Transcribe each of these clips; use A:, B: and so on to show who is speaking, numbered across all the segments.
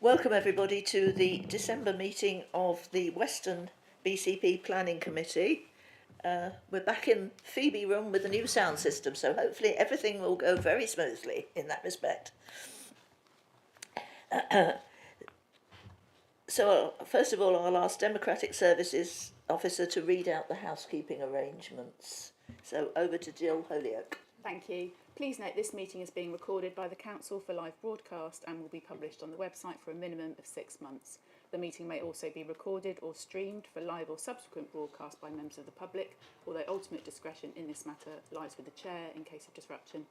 A: Welcome everybody to the December meeting of the Western BCP Planning Committee. We're back in Phoebe room with a new sound system, so hopefully everything will go very smoothly in that respect. So first of all, I'll ask Democratic Services Officer to read out the housekeeping arrangements. So over to Jill Holyoke.
B: Thank you. Please note this meeting is being recorded by the Council for live broadcast and will be published on the website for a minimum of 6 months. The meeting may also be recorded or streamed for live or subsequent broadcast by members of the public, although ultimate discretion in this matter lies with the Chair in case of disruption.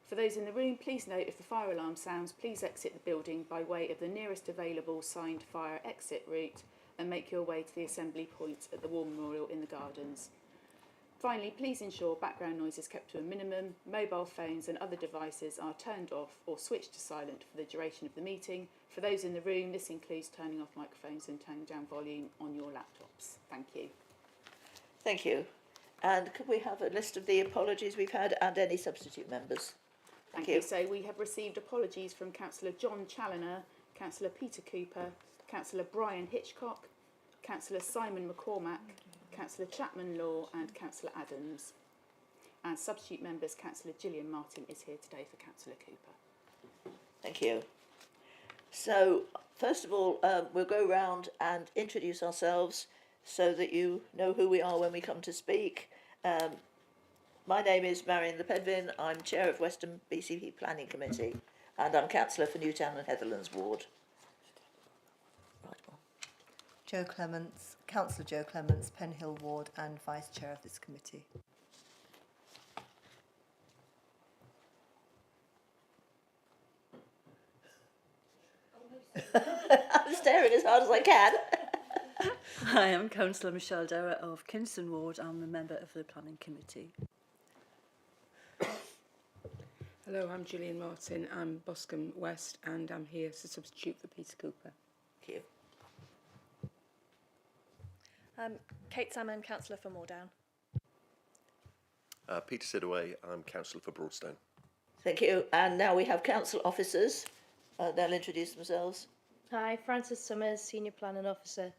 B: For those in the room, please note if the fire alarm sounds, please exit the building by way of the nearest available signed fire exit route and make your way to the assembly point at the War Memorial in the Gardens. Finally, please ensure background noise is kept to a minimum, mobile phones and other devices are turned off or switched to silent for the duration of the meeting. For those in the room, this includes turning off microphones and turning down volume on your laptops. Thank you.
A: Thank you. And could we have a list of the apologies we've had and any substitute members?
B: Thank you. So we have received apologies from Councillor John Challoner, Councillor Peter Cooper, Councillor Brian Hitchcock, Councillor Simon McCormack, Councillor Chapman Law and Councillor Adams. And substitute members, Councillor Gillian Martin is here today for Councillor Cooper.
A: Thank you. So, first of all, we'll go round and introduce ourselves so that you know who we are when we come to speak. My name is Marion Lepedvin. I'm Chair of Western BCP Planning Committee and I'm Councillor for Newtown and Heatherlands Ward.
C: Jo Clements, Councillor Jo Clements, Penhill Ward and Vice Chair of this committee.
A: I'm staring as hard as I can.
D: Hi, I'm Councillor Michelle Derrett of Kinston Ward. I'm a member of the Planning Committee.
E: Hello, I'm Gillian Martin. I'm Boscombe West and I'm here to substitute for Peter Cooper.
A: Thank you.
F: Kate Salmon, Councillor for Moordown.
G: Peter Sidaway, I'm Councillor for Broadstone.
A: Thank you. And now we have council officers. They'll introduce themselves.
F: Hi, Frances Summers, Senior Planning Officer.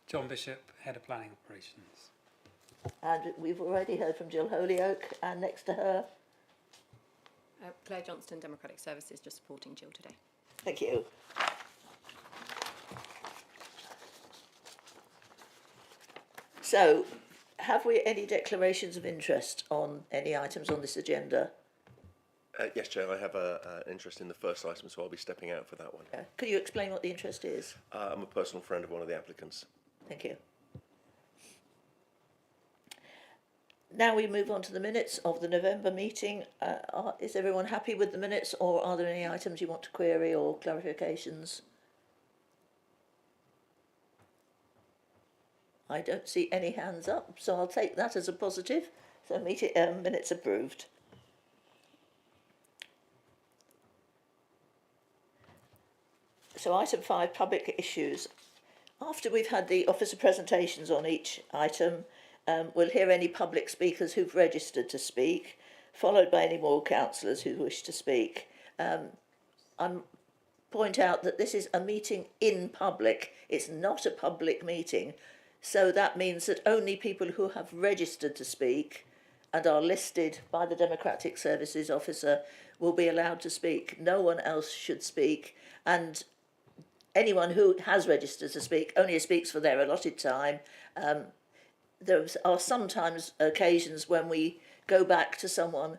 H: John Bishop, Head of Planning Operations.
A: And we've already heard from Jill Holyoke, and next to her.
I: Claire Johnston, Democratic Services, just supporting Jill today.
A: Thank you. So, have we any declarations of interest on any items on this agenda?
G: Yes, Chair, I have an interest in the first item, so I'll be stepping out for that one.
A: Could you explain what the interest is?
G: I'm a personal friend of one of the applicants.
A: Thank you. Now we move on to the minutes of the November meeting. Is everyone happy with the minutes, or are there any items you want to query or clarifications? I don't see any hands up, so I'll take that as a positive. So minutes approved. So item 5, public issues. After we've had the officer presentations on each item, we'll hear any public speakers who've registered to speak, followed by any more councillors who wish to speak. Point out that this is a meeting in public. It's not a public meeting. So that means that only people who have registered to speak and are listed by the Democratic Services Officer will be allowed to speak. No one else should speak. And anyone who has registered to speak only speaks for their allotted time. There are sometimes occasions when we go back to someone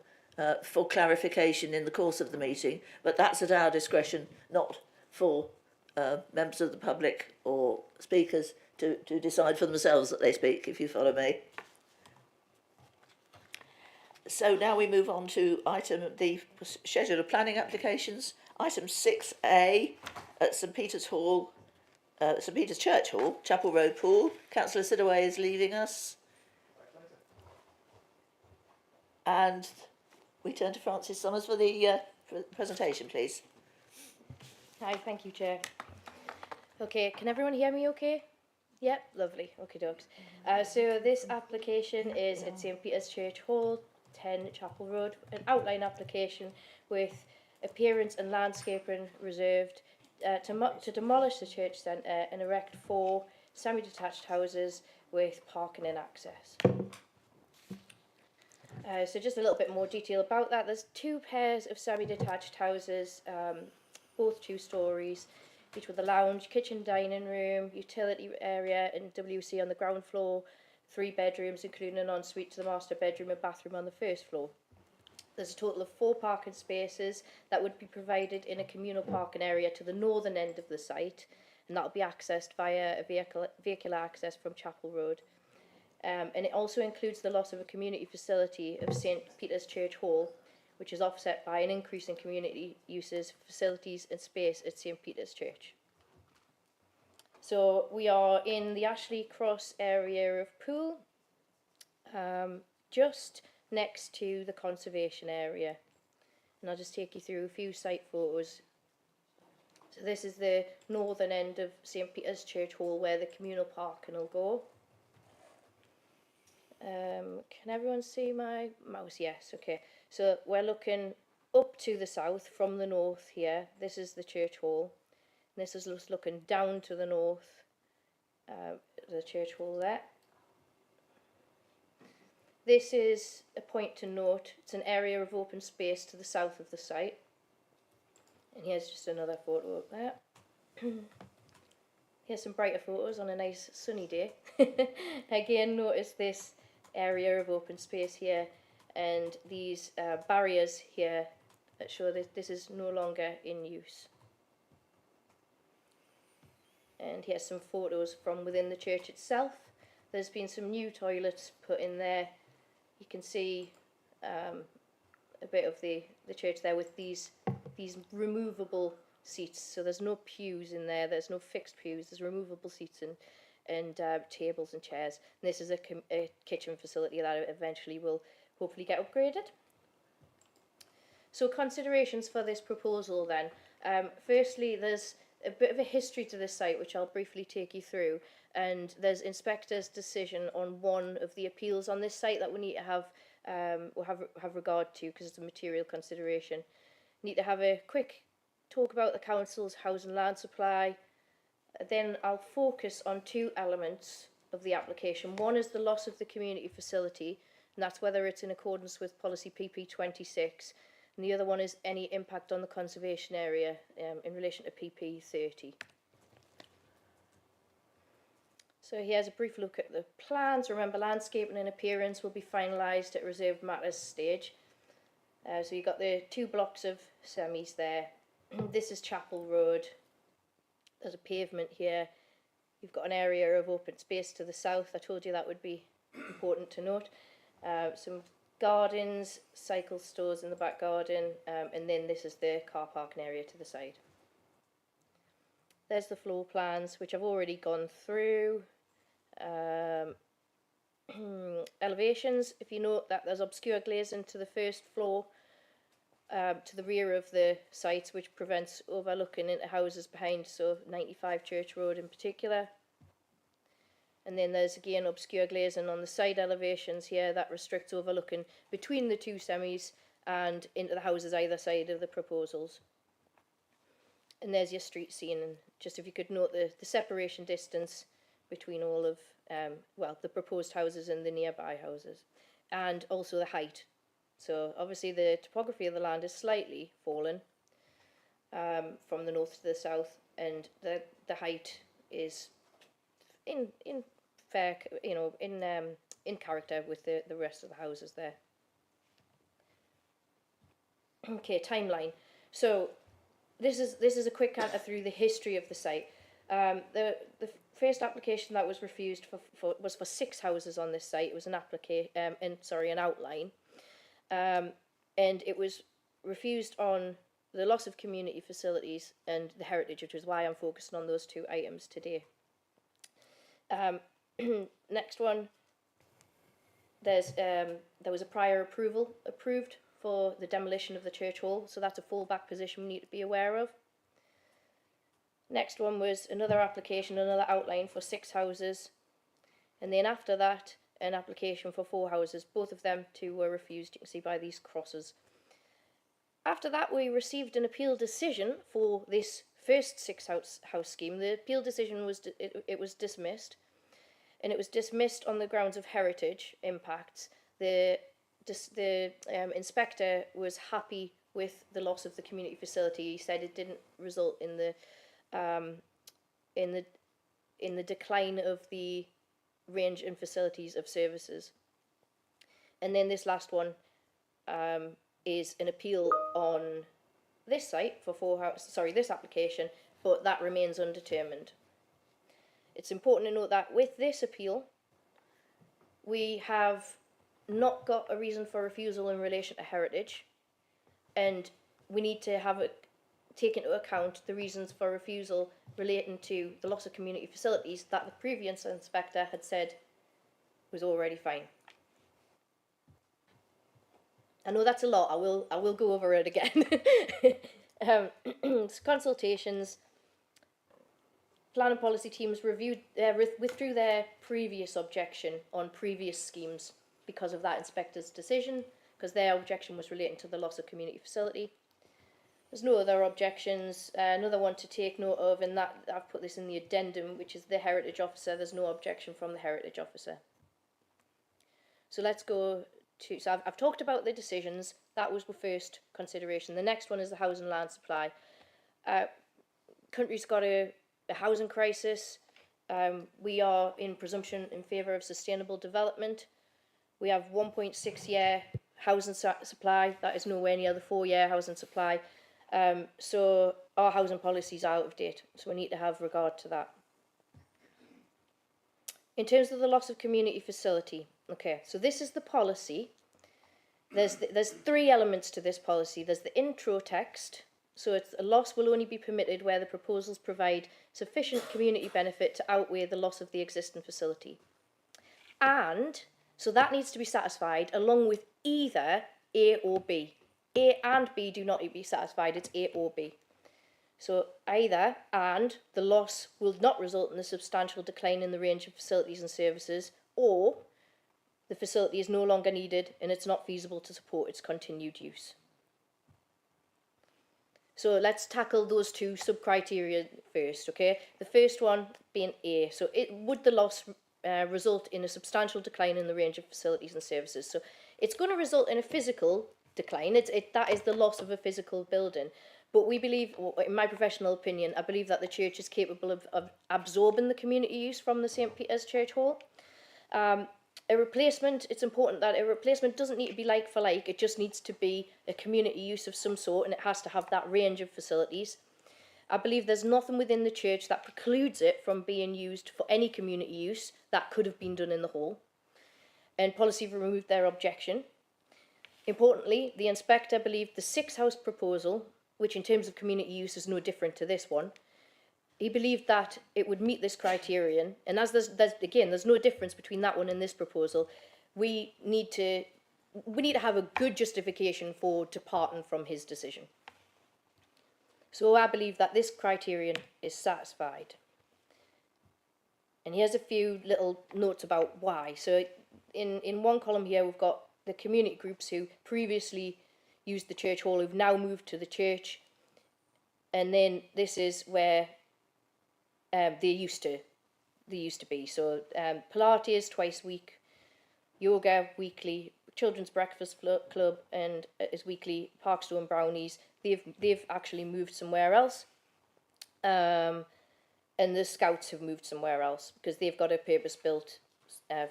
A: for clarification in the course of the meeting, but that's at our discretion, not for members of the public or speakers to decide for themselves that they speak, if you follow me. So now we move on to the schedule of planning applications. Item 6A at St Peter's Hall, St Peter's Church Hall, Chapel Road Pool. Councillor Sidaway is leaving us. And we turn to Frances Summers for the presentation, please.
F: Hi, thank you, Chair. Okay, can everyone hear me okay? Yep, lovely. Okay, dogs. So this application is at St Peter's Church Hall, 10 Chapel Road, an outline application with appearance and landscaping reserved to demolish the church centre and erect 4 semi-detached houses with parking and access. So just a little bit more detail about that. There's 2 pairs of semi-detached houses, both 2 stories, each with a lounge, kitchen, dining room, utility area and WC on the ground floor, 3 bedrooms including an ensuite to the master bedroom and bathroom on the first floor. There's a total of 4 parking spaces that would be provided in a communal parking area to the northern end of the site, and that will be accessed via a vehicular access from Chapel Road. And it also includes the loss of a community facility of St Peter's Church Hall, which is offset by an increase in community uses, facilities and space at St Peter's Church. So we are in the Ashley Cross area of Poole, just next to the conservation area. And I'll just take you through a few site photos. So this is the northern end of St Peter's Church Hall where the communal parking will go. Can everyone see my mouse? Yes, okay. So we're looking up to the south from the north here. This is the church hall. And this is just looking down to the north, the church hall there. This is a point to note. It's an area of open space to the south of the site. And here's just another photo up there. Here's some brighter photos on a nice sunny day. Again, notice this area of open space here and these barriers here that show that this is no longer in use. And here's some photos from within the church itself. There's been some new toilets put in there. You can see a bit of the church there with these removable seats. So there's no pews in there. There's no fixed pews. There's removable seats and tables and chairs. And this is a kitchen facility that eventually will hopefully get upgraded. So considerations for this proposal then. Firstly, there's a bit of a history to this site which I'll briefly take you through, and there's inspector's decision on one of the appeals on this site that we need to have regard to because it's a material consideration. Need to have a quick talk about the council's house and land supply. Then I'll focus on 2 elements of the application. One is the loss of the community facility, and that's whether it's in accordance with policy PP 26. And the other one is any impact on the conservation area in relation to PP 30. So here's a brief look at the plans. Remember, landscaping and appearance will be finalised at reserved matters stage. So you've got the 2 blocks of semis there. This is Chapel Road. There's a pavement here. You've got an area of open space to the south. I told you that would be important to note. Some gardens, cycle stores in the back garden, and then this is the car parking area to the side. There's the floor plans, which I've already gone through. Elevations, if you note that there's obscure glazing to the first floor, to the rear of the site, which prevents overlooking into houses behind, so 95 Church Road in particular. And then there's again obscure glazing on the side elevations here that restricts overlooking between the 2 semis and into the houses either side of the proposals. And there's your street scene, and just if you could note the separation distance between all of the proposed houses and the nearby houses, and also the height. So obviously the topography of the land is slightly fallen from the north to the south, and the height is in fair, in character with the rest of the houses there. Okay, timeline. So this is a quick canter through the history of the site. The first application that was refused was for 6 houses on this site. It was an outline, and it was refused on the loss of community facilities and the heritage, which is why I'm focusing on those 2 items today. Next one, there was a prior approval approved for the demolition of the church hall, so that's a fallback position we need to be aware of. Next one was another application, another outline for 6 houses, and then after that an application for 4 houses. Both of them 2 were refused, you can see by these crosses. After that, we received an appeal decision for this first six-house scheme. The appeal decision was it was dismissed, and it was dismissed on the grounds of heritage impacts. The inspector was happy with the loss of the community facility. He said it didn't result in the decline of the range and facilities of services. And then this last one is an appeal on this site for this application, but that remains undetermined. It's important to note that with this appeal, we have not got a reason for refusal in relation to heritage, and we need to take into account the reasons for refusal relating to the loss of community facilities that the previous inspector had said was already fine. I know that's a lot. I will go over it again. Consultations. Planning policy teams withdrew their previous objection on previous schemes because of that inspector's decision, because their objection was relating to the loss of community facility. There's no other objections. Another one to take note of, and that I've put this in the addendum, which is the heritage officer. There's no objection from the heritage officer. So let's go to, so I've talked about the decisions. That was the first consideration. The next one is the housing land supply. Country's got a housing crisis. We are in presumption in favour of sustainable development. We have 1.6 year housing supply. That is nowhere near the 4-year housing supply. So our housing policy is out of date. So we need to have regard to that. In terms of the loss of community facility, okay, so this is the policy. There's 3 elements to this policy. There's the intro text. So it's a loss will only be permitted where the proposals provide sufficient community benefit to outweigh the loss of the existing facility. And so that needs to be satisfied along with either A or B. A and B do not need to be satisfied, it's A or B. So either and the loss will not result in a substantial decline in the range of facilities and services, or the facility is no longer needed and it's not feasible to support its continued use. So let's tackle those 2 sub-criteria first, okay? The first one being A. So would the loss result in a substantial decline in the range of facilities and services? So it's going to result in a physical decline. That is the loss of a physical building. But we believe, in my professional opinion, I believe that the church is capable of absorbing the community use from the St. Peter's Church Hall. A replacement, it's important that a replacement doesn't need to be like for like, it just needs to be a community use of some sort, and it has to have that range of facilities. I believe there's nothing within the church that precludes it from being used for any community use that could have been done in the hall. And policy removed their objection. Importantly, the inspector believed the 6-house proposal, which in terms of community use is no different to this one, he believed that it would meet this criterion, and as there's no difference between that one and this proposal. We need to have a good justification for departing from his decision. So I believe that this criterion is satisfied. And here's a few little notes about why. So in one column here we've got the community groups who previously used the church hall, who've now moved to the church, and then this is where they used to be. So Pilates twice a week, yoga weekly, children's breakfast club and is weekly, Parkstone Brownies. They've actually moved somewhere else, and the Scouts have moved somewhere else because they've got a purpose-built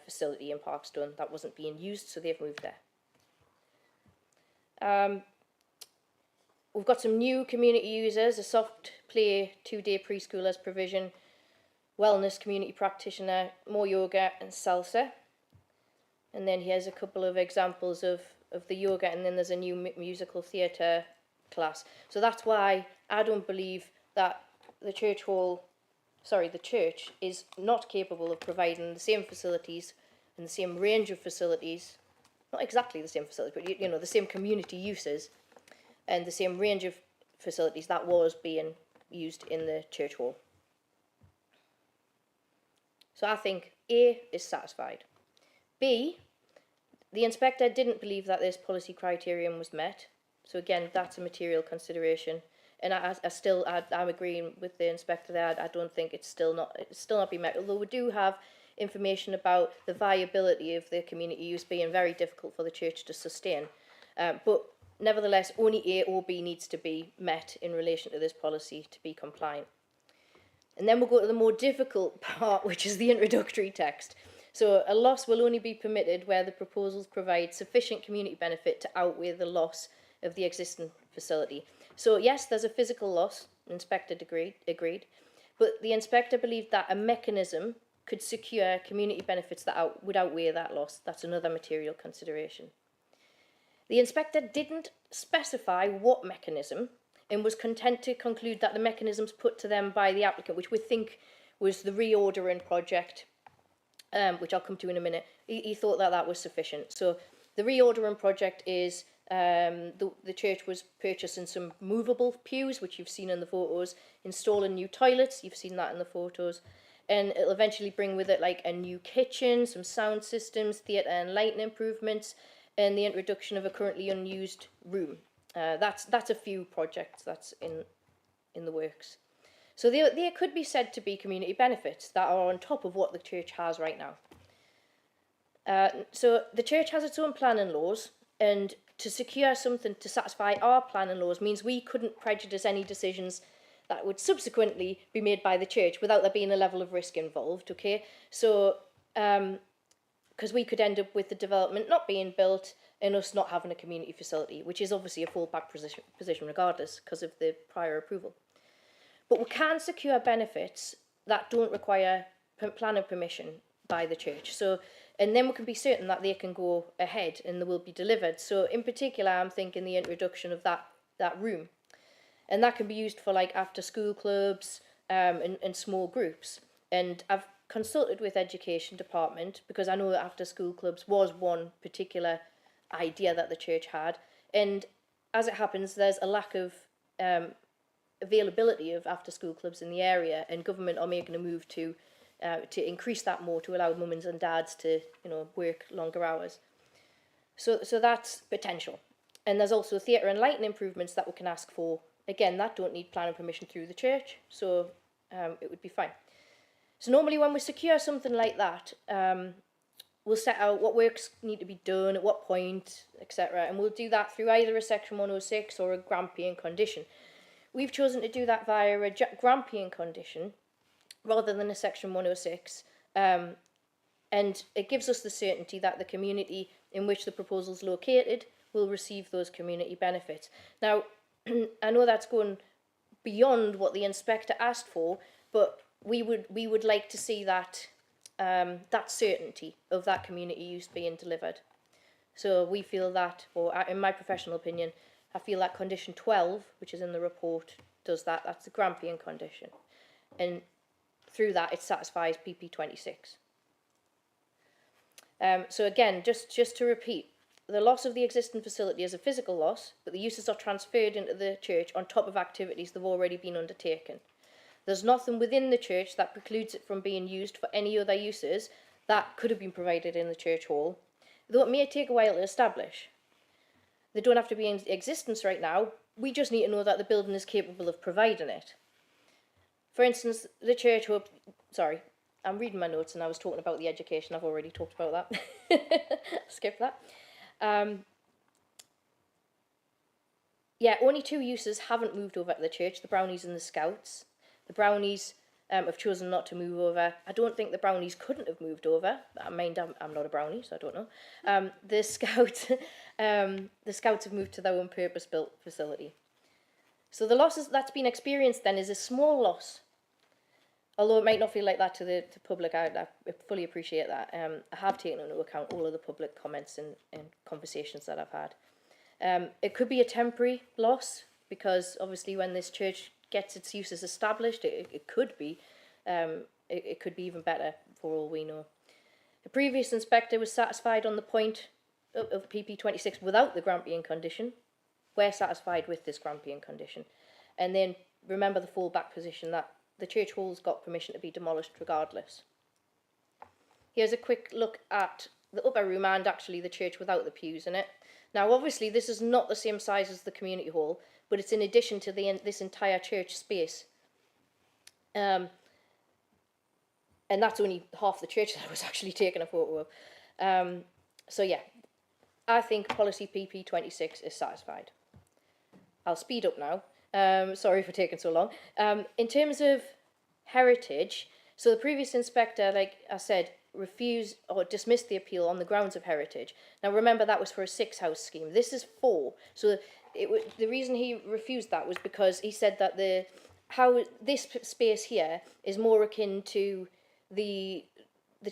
F: facility in Parkstone that wasn't being used, so they've moved there. We've got some new community users, a soft play 2-day preschoolers provision, wellness community practitioner, more yoga and salsa. And then here's a couple of examples of the yoga, and then there's a new musical theatre class. So that's why I don't believe that the church is not capable of providing the same facilities and the same range of facilities, not exactly the same facilities, but you know, the same community uses and the same range of facilities that was being used in the church hall. So I think A is satisfied. B, the inspector didn't believe that this policy criterion was met. So again, that's a material consideration. And I'm agreeing with the inspector there. I don't think it's still not been met. Although we do have information about the viability of the community use being very difficult for the church to sustain. But nevertheless, only A or B needs to be met in relation to this policy to be compliant. And then we'll go to the more difficult part, which is the introductory text. So a loss will only be permitted where the proposals provide sufficient community benefit to outweigh the loss of the existing facility. So yes, there's a physical loss, inspector agreed, but the inspector believed that a mechanism could secure community benefits that would outweigh that loss. That's another material consideration. The inspector didn't specify what mechanism and was content to conclude that the mechanisms put to them by the applicant, which we think was the reordering project, which I'll come to in a minute, he thought that that was sufficient. So the reordering project is the church was purchasing some movable pews, which you've seen in the photos, installing new toilets, you've seen that in the photos, and it'll eventually bring with it like a new kitchen, some sound systems, theatre and lighting improvements, and the introduction of a currently unused room. That's a few projects that's in the works. So they could be said to be community benefits that are on top of what the church has right now. So the church has its own planning laws, and to secure something to satisfy our planning laws means we couldn't prejudice any decisions that would subsequently be made by the church without there being a level of risk involved, okay? So, because we could end up with the development not being built and us not having a community facility, which is obviously a fallback position regardless because of the prior approval. But we can secure benefits that don't require planning permission by the church. So, and then we can be certain that they can go ahead and they will be delivered. So in particular, I'm thinking the introduction of that room. And that can be used for like after school clubs and small groups. And I've consulted with education department because I know that after school clubs was one particular idea that the church had. And as it happens, there's a lack of availability of after school clubs in the area, and government are making a move to increase that more to allow mums and dads to work longer hours. So that's potential. And there's also theatre and lighting improvements that we can ask for. Again, that don't need planning permission through the church, so it would be fine. So normally when we secure something like that, we'll set out what works need to be done, at what point, etc. And we'll do that through either a Section 106 or a Grampian condition. We've chosen to do that via a Grampian condition rather than a Section 106, and it gives us the certainty that the community in which the proposal is located will receive those community benefits. Now, I know that's going beyond what the inspector asked for, but we would like to see that that certainty of that community use being delivered. So we feel that, or in my professional opinion, I feel that condition 12, which is in the report, does that. That's the Grampian condition. And through that, it satisfies PP 26. So again, just to repeat, the loss of the existing facility is a physical loss, but the uses are transferred into the church on top of activities that have already been undertaken. There's nothing within the church that precludes it from being used for any other uses that could have been provided in the church hall, though it may take a while to establish. They don't have to be in existence right now, we just need to know that the building is capable of providing it. For instance, the church sorry, I'm reading my notes and I was talking about the education, I've already talked about that. Skip that. Yeah, only two uses haven't moved over to the church, the Brownies and the Scouts. The Brownies have chosen not to move over. I don't think the Brownies couldn't have moved over. I mind I'm not a Brownie, so I don't know. The Scouts have moved to their own purpose-built facility. So the loss that's been experienced then is a small loss. Although it might not feel like that to the public, I fully appreciate that. I have taken into account all of the public comments and conversations that I've had. It could be a temporary loss, because obviously when this church gets its uses established, it could be even better for all we know. The previous inspector was satisfied on the point of PP 26 without the Grampian condition. We're satisfied with this Grampian condition. And then remember the fallback position that the church hall's got permission to be demolished regardless. Here's a quick look at the upper room and actually the church without the pews in it. Now, obviously, this is not the same size as the community hall, but it's in addition to this entire church space. And that's only half the church that I was actually taking a photo of. So yeah, I think policy PP26 is satisfied. I'll speed up now. Sorry for taking so long. In terms of heritage, so the previous inspector, like I said, refused or dismissed the appeal on the grounds of heritage. Now remember, that was for a 6-house scheme. This is 4. So the reason he refused that was because he said that this space here is more akin to the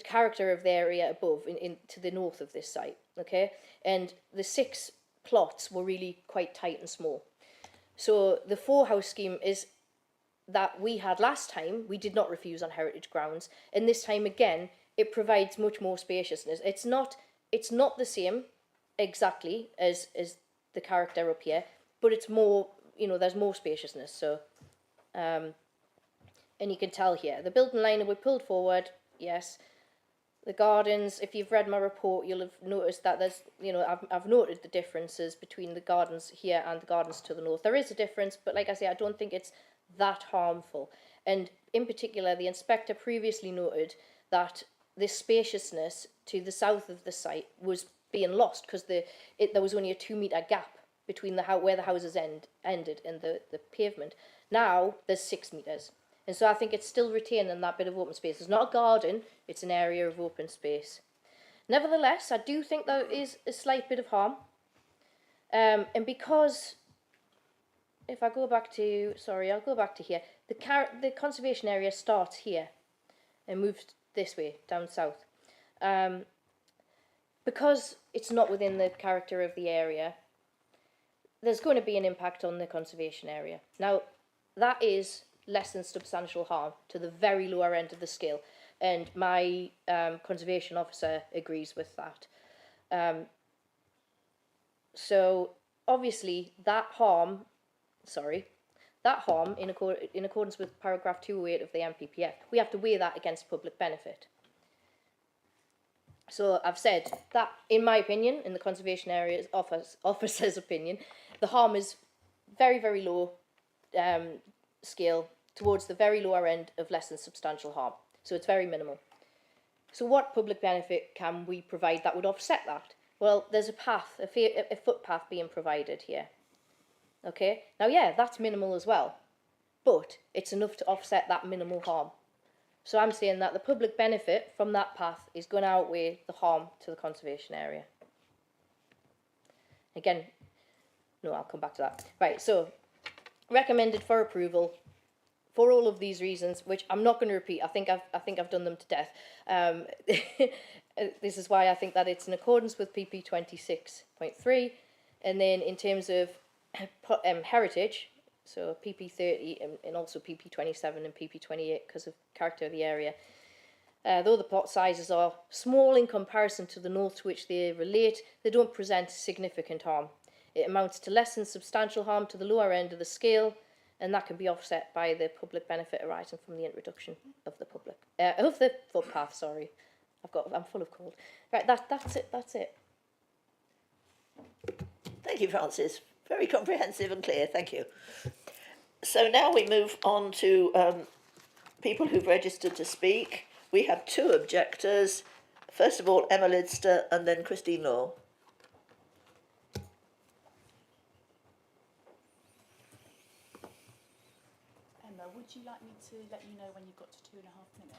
F: character of the area above, to the north of this site, okay? And the 6 plots were really quite tight and small. So the 4-house scheme is that we had last time. We did not refuse on heritage grounds, and this time again, it provides much more spaciousness. It's not the same exactly as the character up here, but it's more, there's more spaciousness. So, and you can tell here, the building liner we pulled forward, yes. The gardens, if you've read my report, you'll have noticed that there's, I've noted the differences between the gardens here and the gardens to the north. There is a difference, but like I say, I don't think it's that harmful. And in particular, the inspector previously noted that this spaciousness to the south of the site was being lost because there was only a 2-metre gap between where the houses ended and the pavement. Now there's 6 metres. And so I think it's still retaining that bit of open space. It's not a garden, it's an area of open space. Nevertheless, I do think there is a slight bit of harm. And because, if I go back to, I'll go back to here. The conservation area starts here and moves this way, down south. Because it's not within the character of the area, there's going to be an impact on the conservation area. Now, that is less than substantial harm to the very lower end of the scale, and my conservation officer agrees with that. So obviously that harm in accordance with paragraph 208 of the MPPF, we have to weigh that against public benefit. So I've said that, in my opinion, in the conservation area's officer's opinion, the harm is very, very low scale, towards the very lower end of less than substantial harm. So it's very minimal. So what public benefit can we provide that would offset that? Well, there's a path, a footpath being provided here. Okay, now yeah, that's minimal as well, but it's enough to offset that minimal harm. So I'm saying that the public benefit from that path is going to outweigh the harm to the conservation area. Again, no, I'll come back to that. Right, so recommended for approval for all of these reasons, which I'm not going to repeat. I think I've done them to death. This is why I think that it's in accordance with PP 26.3, and then in terms of heritage, so PP 30 and also PP 27 and PP 28 because of character of the area. Though the plot sizes are small in comparison to the north to which they relate, they don't present significant harm. It amounts to less than substantial harm to the lower end of the scale, and that can be offset by the public benefit arising from the introduction of the footpath. Sorry, I'm full of cold. Right, that's it.
A: Thank you, Francis. Very comprehensive and clear. Thank you. So now we move on to people who've registered to speak. We have 2 objectors. First of all, Emma Lidster and then Christine Law.
B: Emma, would you like me to let you know when you've got to 2.5 minutes?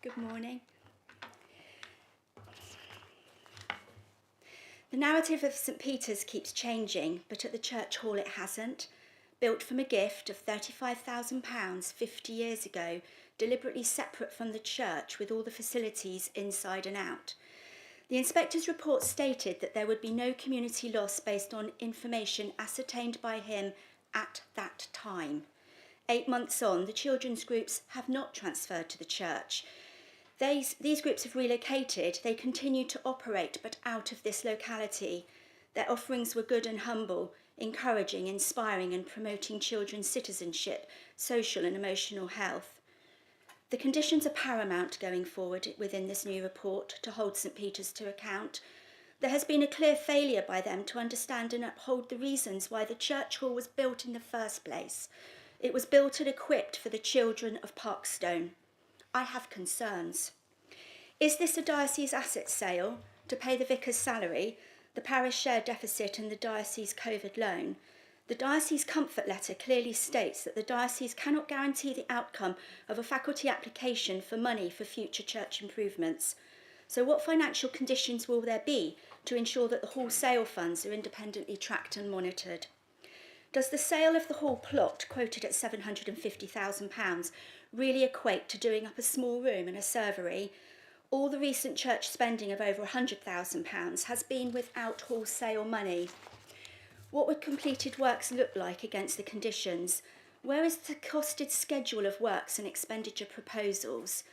J: Good morning. The narrative of St Peter's keeps changing, but at the church hall it hasn't. Built from a gift of £35,000 50 years ago, deliberately separate from the church with all the facilities inside and out. The inspector's report stated that there would be no community loss based on information ascertained by him at that time. 8 months on, the children's groups have not transferred to the church. These groups have relocated. They continue to operate, but out of this locality. Their offerings were good and humble, encouraging, inspiring and promoting children's citizenship, social and emotional health. The conditions are paramount going forward within this new report to hold St Peter's to account. There has been a clear failure by them to understand and uphold the reasons why the church hall was built in the first place. It was built and equipped for the children of Parkstone. I have concerns. Is this a diocese asset sale to pay the vicar's salary, the parish share deficit and the diocese COVID loan? The diocese comfort letter clearly states that the diocese cannot guarantee the outcome of a faculty application for money for future church improvements. So what financial conditions will there be to ensure that the hall sale funds are independently tracked and monitored? Does the sale of the hall plot, quoted at £750,000, really equate to doing up a small room and a servery? All the recent church spending of over £100,000 has been without hall sale money. What would completed works look like against the conditions? Where is the costed schedule of works and expenditure proposals?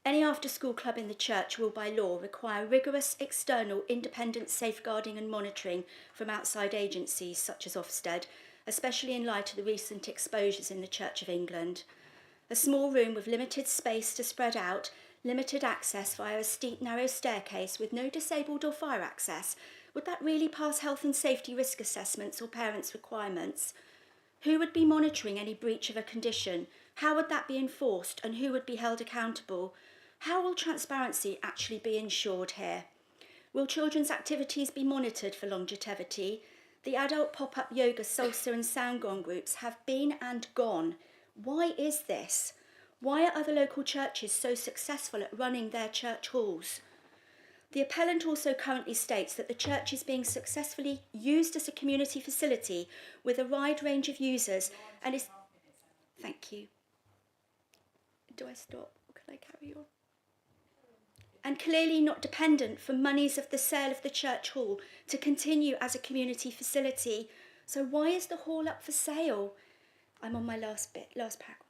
J: Any after-school club in the church will by law require rigorous external independent safeguarding and monitoring from outside agencies such as Ofsted, especially in light of the recent exposures in the Church of England. A small room with limited space to spread out, limited access via a steep narrow staircase with no disabled or fire access, would that really pass health and safety risk assessments or parents' requirements? Who would be monitoring any breach of a condition? How would that be enforced and who would be held accountable? How will transparency actually be ensured here? Will children's activities be monitored for longevity? The adult pop-up yoga, salsa and sound gong groups have been and gone. Why is this? Why are other local churches so successful at running their church halls? The appellant also currently states that the church is being successfully used as a community facility with a wide range of users and is... Thank you. Do I stop or can I carry on? And clearly not dependent for monies of the sale of the church hall to continue as a community facility. So why is the hall up for sale? I'm on my last paragraph.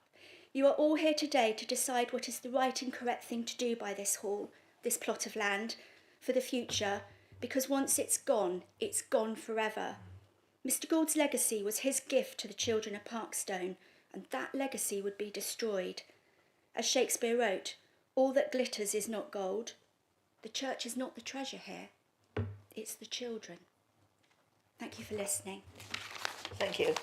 J: You are all here today to decide what is the right and correct thing to do by this hall, this plot of land, for the future, because once it's gone forever. Mr. Gould's legacy was his gift to the children of Parkstone, and that legacy would be destroyed. As Shakespeare wrote, all that glitters is not gold. The church is not the treasure here, it's the children. Thank you for listening.
A: Thank you.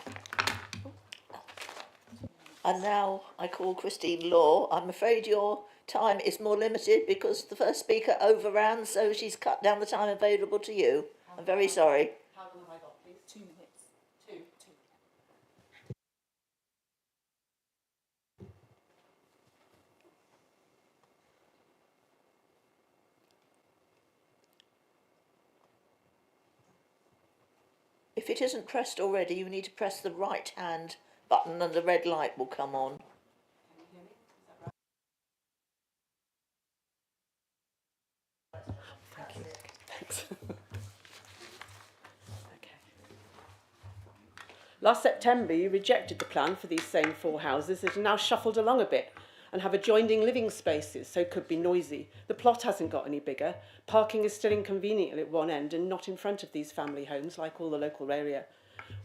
A: And now I call Christine Law. I'm afraid your time is more limited because the first speaker overran, so she's cut down the time available to you. I'm very sorry.
B: How long have I got, please? 2 minutes. Two.
A: If it isn't pressed already, you need to press the right hand button and the red light will come on.
K: Last September, you rejected the plan for these same 4 houses that are now shuffled along a bit and have adjoining living spaces, so could be noisy. The plot hasn't got any bigger. Parking is still inconvenient at one end and not in front of these family homes like all the local area.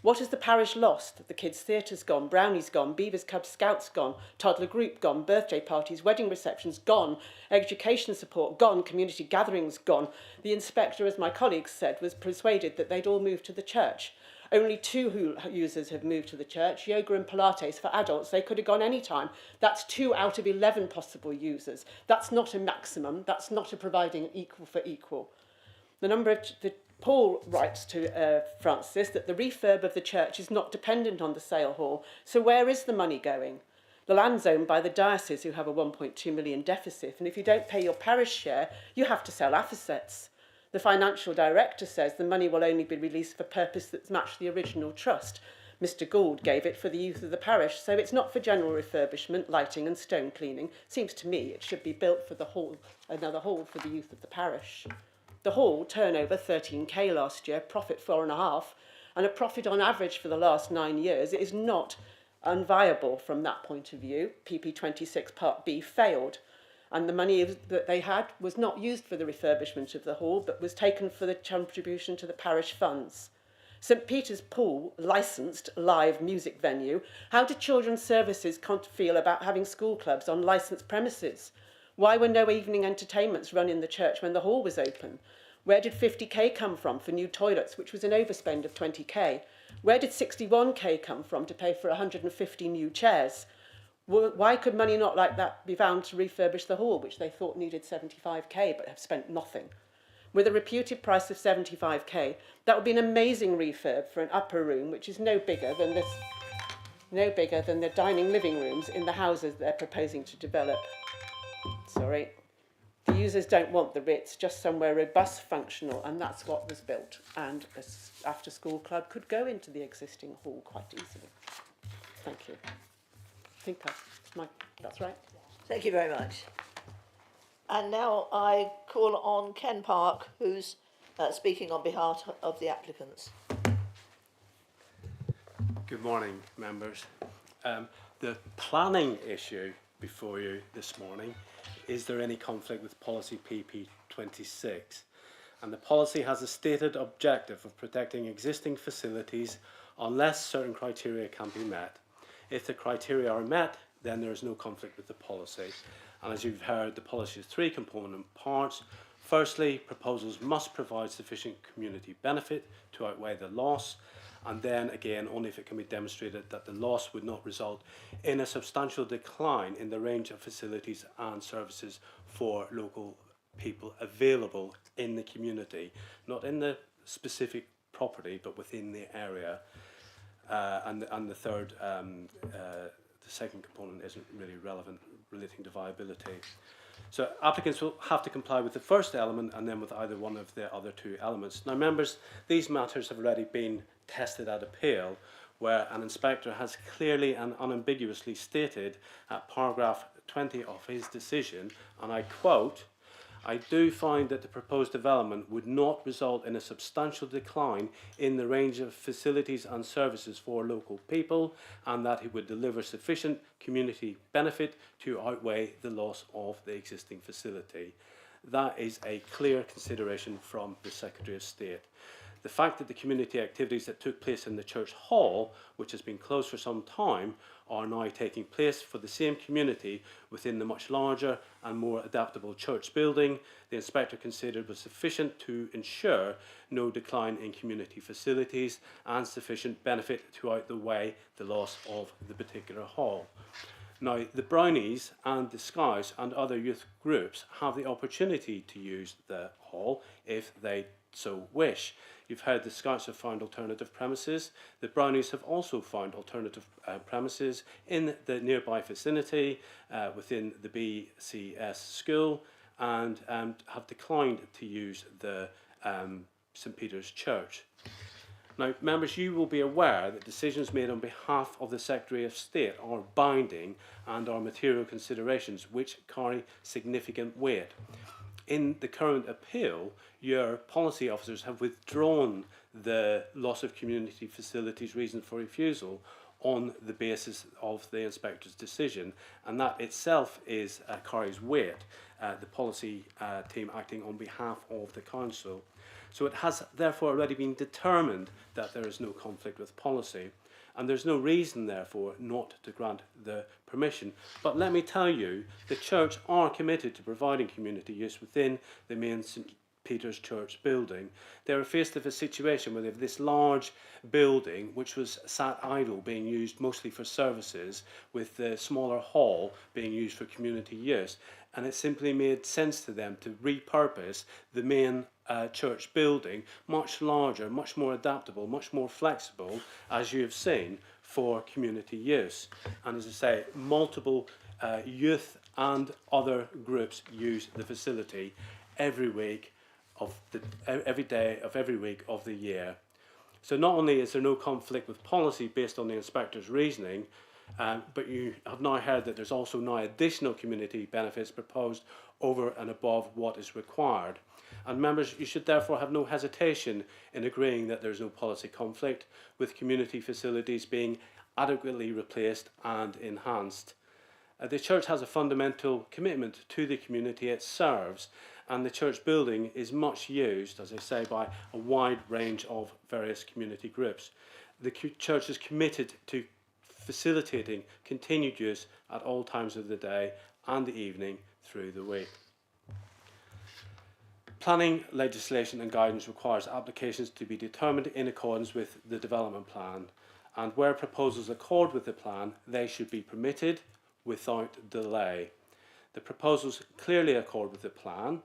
K: What has the parish lost? The kids' theatre's gone, Brownies gone, Beavers Cub Scouts gone, toddler group gone, birthday parties, wedding receptions gone, education support gone, community gatherings gone. The inspector, as my colleagues said, was persuaded that they'd all moved to the church. Only 2 users have moved to the church, yoga and Pilates for adults. They could have gone any time. That's 2 out of 11 possible users. That's not a maximum. That's not a providing equal for equal. Paul writes to Francis that the refurb of the church is not dependent on the sale hall. So where is the money going? The land's owned by the diocese, who have a 1.2 million deficit. And if you don't pay your parish share, you have to sell assets. The financial director says the money will only be released for purpose that's matched the original trust. Mr. Gould gave it for the youth of the parish, so it's not for general refurbishment, lighting and stone cleaning. Seems to me it should be built for the hall, another hall for the youth of the parish. The hall, turnover 13k last year, profit 4.5, and a profit on average for the last 9 years. It is not unviable from that point of view. PP26 Part B failed, and the money that they had was not used for the refurbishment of the hall, but was taken for the contribution to the parish funds. St Peter's Pool, licensed live music venue. How do children's services feel about having school clubs on licensed premises? Why were no evening entertainments run in the church when the hall was open? Where did 50k come from for new toilets, which was an overspend of 20k? Where did 61k come from to pay for 150 new chairs? Why could money not like that be found to refurbish the hall, which they thought needed 75k but have spent nothing? With a reputed price of 75k, that would be an amazing refurb for an upper room, which is no bigger than the dining living rooms in the houses they're proposing to develop. Sorry. The users don't want the Ritz, just somewhere robust, functional, and that's what was built. And an after-school club could go into the existing hall quite easily. Thank you. I think that's right.
A: Thank you very much. And now I call on Ken Park, who's speaking on behalf of the applicants.
L: Good morning, members. The planning issue before you this morning, is there any conflict with policy PP26? And the policy has a stated objective of protecting existing facilities unless certain criteria can be met. If the criteria are met, then there is no conflict with the policy. And as you've heard, the policy has three component parts. Firstly, proposals must provide sufficient community benefit to outweigh the loss. And then again, only if it can be demonstrated that the loss would not result in a substantial decline in the range of facilities and services for local people available in the community, not in the specific property, but within the area. And the third, the second component isn't really relevant, relating to viability. So applicants will have to comply with the first element and then with either one of the other two elements. Now, members, these matters have already been tested at appeal, where an inspector has clearly and unambiguously stated at paragraph 20 of his decision, and I quote, "I do find that the proposed development would not result in a substantial decline in the range of facilities and services for local people, and that it would deliver sufficient community benefit to outweigh the loss of the existing facility." That is a clear consideration from the Secretary of State. The fact that the community activities that took place in the church hall, which has been closed for some time, are now taking place for the same community within the much larger and more adaptable church building, the inspector considered was sufficient to ensure no decline in community facilities and sufficient benefit to outweigh the loss of the particular hall. Now, the Brownies and the Scouts and other youth groups have the opportunity to use the hall if they so wish. You've heard the Scouts have found alternative premises. The Brownies have also found alternative premises in the nearby vicinity within the BCS school and have declined to use the St Peter's Church. Now, members, you will be aware that decisions made on behalf of the Secretary of State are binding and are material considerations which carry significant weight. In the current appeal, your policy officers have withdrawn the loss of community facilities reason for refusal on the basis of the inspector's decision, and that itself is carries weight, the policy team acting on behalf of the council. So it has therefore already been determined that there is no conflict with policy, and there's no reason therefore not to grant the permission. But let me tell you, the church are committed to providing community use within the main St Peter's Church building. They are faced with a situation where they have this large building which was sat idle, being used mostly for services, with the smaller hall being used for community use, and it simply made sense to them to repurpose the main church building, much larger, much more adaptable, much more flexible, as you have seen, for community use. And as I say, multiple youth and other groups use the facility every week every day of every week of the year. So not only is there no conflict with policy based on the inspector's reasoning, but you have now heard that there's also now additional community benefits proposed over and above what is required. And members, you should therefore have no hesitation in agreeing that there is no policy conflict with community facilities being adequately replaced and enhanced. The church has a fundamental commitment to the community it serves, and the church building is much used, as I say, by a wide range of various community groups. The church is committed to facilitating continued use at all times of the day and the evening through the week. Planning legislation and guidance requires applications to be determined in accordance with the development plan, and where proposals accord with the plan, they should be permitted without delay. The proposals clearly accord with the plan.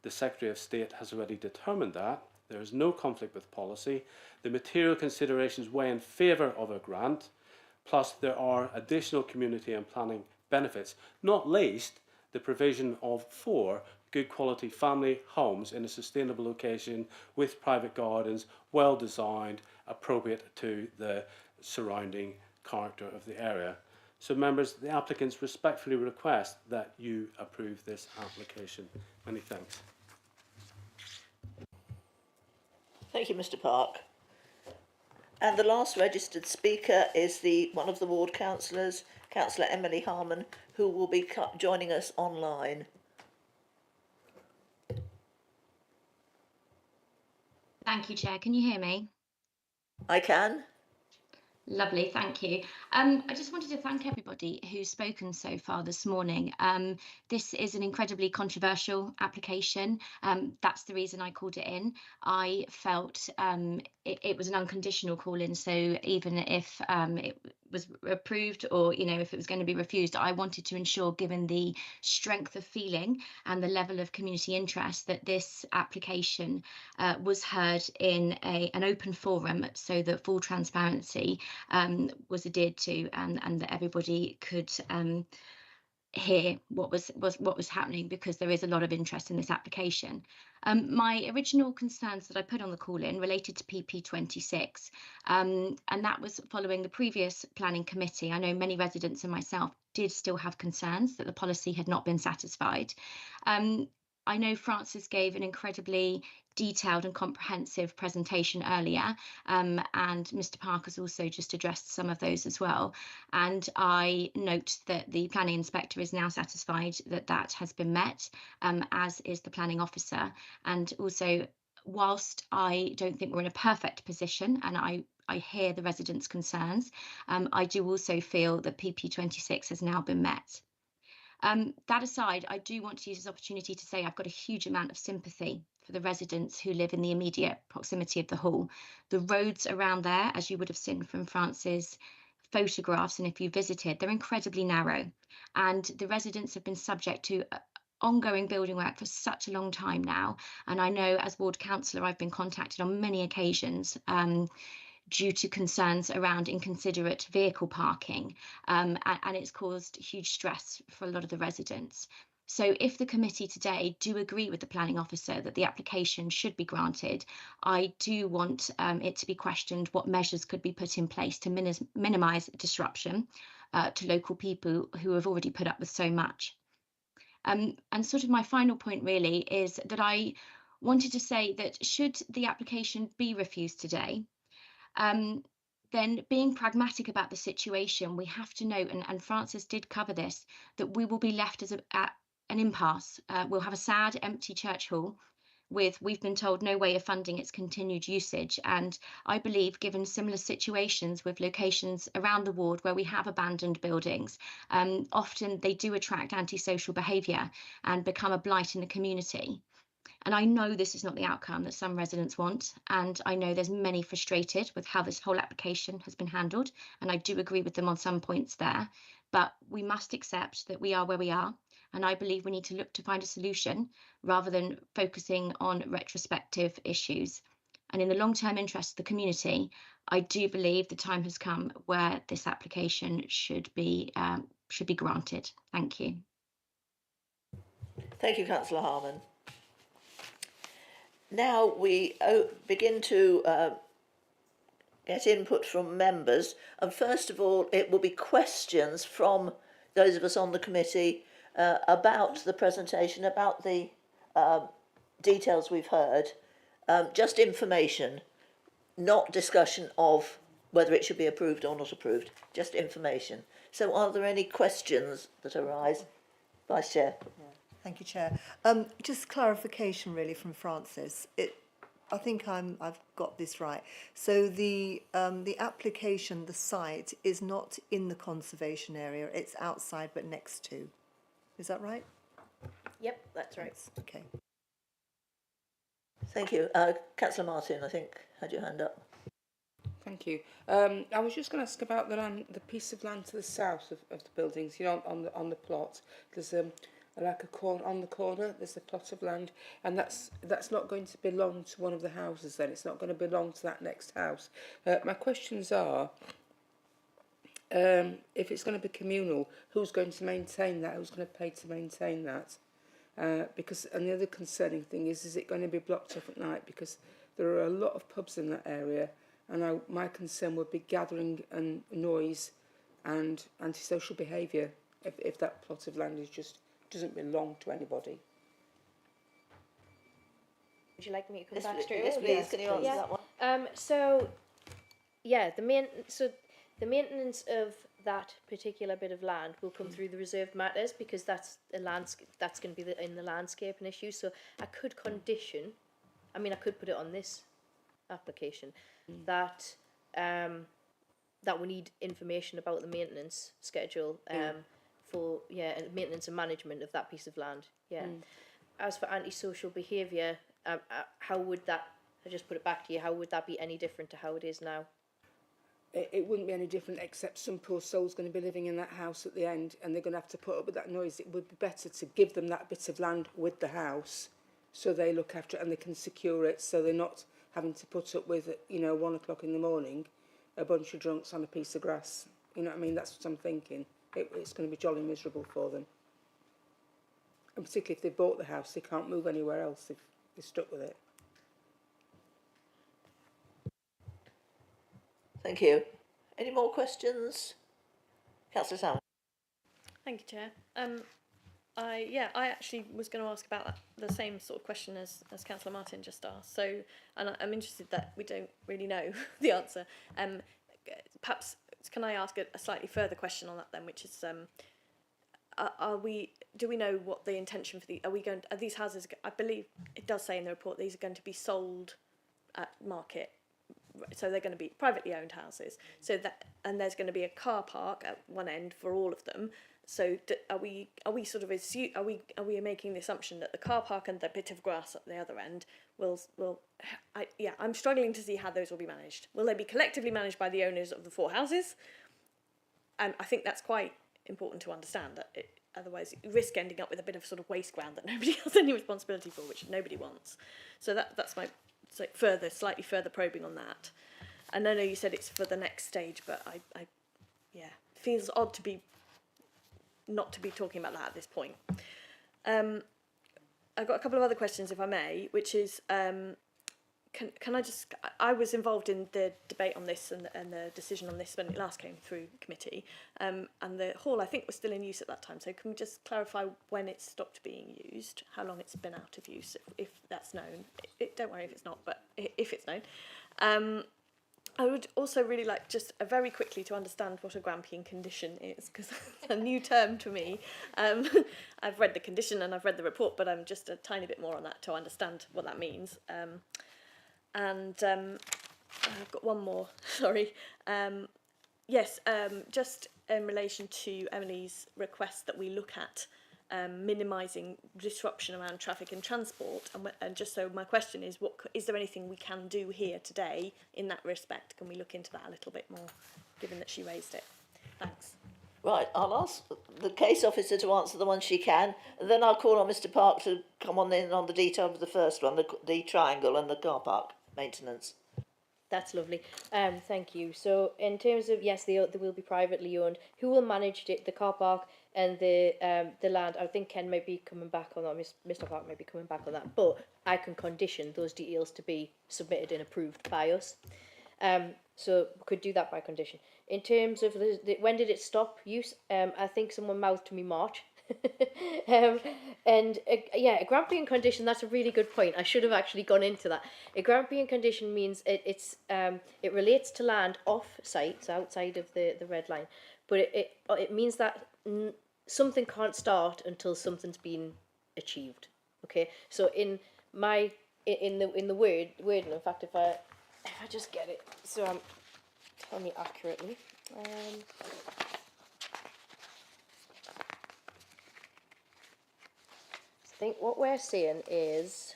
L: The Secretary of State has already determined that. There is no conflict with policy. The material considerations weigh in favour of a grant, plus there are additional community and planning benefits, not least the provision of 4 good quality family homes in a sustainable location with private gardens, well designed, appropriate to the surrounding character of the area. So members, the applicants respectfully request that you approve this application. Many thanks.
A: Thank you, Mr. Park. And the last registered speaker is one of the ward councillors, Councillor Emily Harman, who will be joining us online.
M: Thank you, Chair. Can you hear me?
A: I can.
M: Lovely, thank you. I just wanted to thank everybody who's spoken so far this morning. This is an incredibly controversial application. That's the reason I called it in. I felt it was an unconditional call in, so even if it was approved or if it was going to be refused, I wanted to ensure, given the strength of feeling and the level of community interest, that this application was heard in an open forum, so that full transparency was adhered to, and that everybody could hear what was happening, because there is a lot of interest in this application. My original concerns that I put on the call in related to PP26, and that was following the previous planning committee. I know many residents and myself did still have concerns that the policy had not been satisfied. I know Francis gave an incredibly detailed and comprehensive presentation earlier, and Mr. Park has also just addressed some of those as well. And I note that the planning inspector is now satisfied that that has been met, as is the planning officer. And also, whilst I don't think we're in a perfect position, and I hear the residents' concerns, I do also feel that PP26 has now been met. That aside, I do want to use this opportunity to say I've got a huge amount of sympathy for the residents who live in the immediate proximity of the hall. The roads around there, as you would have seen from France's photographs, and if you visited, they're incredibly narrow. And the residents have been subject to ongoing building work for such a long time now. And I know as ward councillor, I've been contacted on many occasions due to concerns around inconsiderate vehicle parking, and it's caused huge stress for a lot of the residents. So if the committee today do agree with the planning officer that the application should be granted, I do want it to be questioned what measures could be put in place to minimise disruption to local people who have already put up with so much. And sort of my final point really is that I wanted to say that should the application be refused today, then being pragmatic about the situation, we have to note, and Francis did cover this, that we will be left at an impasse. We'll have a sad, empty church hall with, we've been told, no way of funding its continued usage. And I believe, given similar situations with locations around the ward where we have abandoned buildings, often they do attract antisocial behaviour and become a blight in the community. And I know this is not the outcome that some residents want, and I know there's many frustrated with how this whole application has been handled, and I do agree with them on some points there, but we must accept that we are where we are, and I believe we need to look to find a solution rather than focusing on retrospective issues. And in the long-term interest of the community, I do believe the time has come where this application should be granted. Thank you.
A: Thank you, Councillor Harman. Now we begin to get input from members, and first of all it will be questions from those of us on the committee about the presentation, about the details we've heard, just information, not discussion of whether it should be approved or not approved, just information. So are there any questions that arise? Vice Chair.
C: Thank you, Chair. Just clarification, really, from Francis. I think I've got this right. So the application, the site, is not in the conservation area. It's outside, but next to. Is that right?
F: Yep, that's right.
C: Okay.
A: Thank you. Councillor Martin, I think, had your hand up.
E: Thank you. I was just going to ask about the piece of land to the south of the buildings. You know, on the plot, there's like a corner on the corner. There's a plot of land, and that's not going to belong to one of the houses. Then it's not going to belong to that next house. My questions are: if it's going to be communal, who's going to maintain that? Who's going to pay to maintain that? Because and the other concerning thing is it going to be blocked off at night? Because there are a lot of pubs in that area. And my concern would be gathering and noise and antisocial behaviour if that plot of land doesn't belong to anybody.
F: Would you like me to come
A: Yes,
F: back straight
A: yes,
F: away?
A: please. Can you answer that one?
F: So, yeah, the maintenance of that particular bit of land will come through the reserved matters, because that's going to be in the landscaping issue. So I could condition. I mean, I could put it on this application that we need information about the maintenance schedule for maintenance and management of that piece of land. As for antisocial behaviour, how would that, I just put it back to you, how would that be any different to how it is now?
E: It wouldn't be any different, except some poor soul's going to be living in that house at the end and they're going to have to put up with that noise. It would be better to give them that bit of land with the house so they look after it and they can secure it, so they're not having to put up with, 1 o'clock in the morning, a bunch of drunks on a piece of grass. You know what I mean? That's what I'm thinking. It's going to be jolly miserable for them. And particularly if they've bought the house, they can't move anywhere else if they're stuck with it.
A: Thank you. Any more questions? Councillor Salmon.
N: Thank you, Chair. I actually was going to ask about the same sort of question as Councillor Martin just asked. So, and I'm interested that we don't really know the answer. Perhaps can I ask a slightly further question on that then, which is, do we know what the intention for are these houses? I believe it does say in the report these are going to be sold at market. So they're going to be privately owned houses. So and there's going to be a car park at one end for all of them. So are we making the assumption that the car park and the bit of grass at the other end I'm struggling to see how those will be managed. Will they be collectively managed by the owners of the 4 houses? I think that's quite important to understand. Otherwise, you risk ending up with a bit of sort of waste ground that nobody has any responsibility for, which nobody wants. So that's my slightly further probing on that. And I know you said it's for the next stage, but it feels odd to be not to be talking about that at this point. I've got a couple of other questions, if I may, which is, can I just, I was involved in the debate on this and the decision on this when it last came through committee, and the hall, I think, was still in use at that time. So can we just clarify when it stopped being used, how long it's been out of use, if that's known? Don't worry if it's not, but if it's known. I would also really like just very quickly to understand what a Grampian condition is, because it's a new term to me. I've read the condition and I've read the report, but I'm just a tiny bit more on that to understand what that means. I've got one more, sorry. Just in relation to Emily's request that we look at minimising disruption around traffic and transport, and just so my question is, is there anything we can do here today in that respect? Can we look into that a little bit more, given that she raised it? Thanks.
A: Right, I'll ask the case officer to answer the one she can, and then I'll call on Mr Park to come on in on the detail of the first one, the triangle and the car park maintenance.
F: That's lovely. Thank you. So in terms of, yes, they will be privately owned. Who will manage the car park and the land? I think Ken might be coming back on that. Mr Park might be coming back on that. But I can condition those details to be submitted and approved by us. So we could do that by condition. In terms of when did it stop use? I think someone mouthed to me March. A Grampian condition, that's a really good point. I should have actually gone into that. A Grampian condition means it relates to land off site, so outside of the red line, but it means that something can't start until something's been achieved. Okay, so in the wording, in fact, if I just get it, so I'm telling you accurately. I think what we're saying is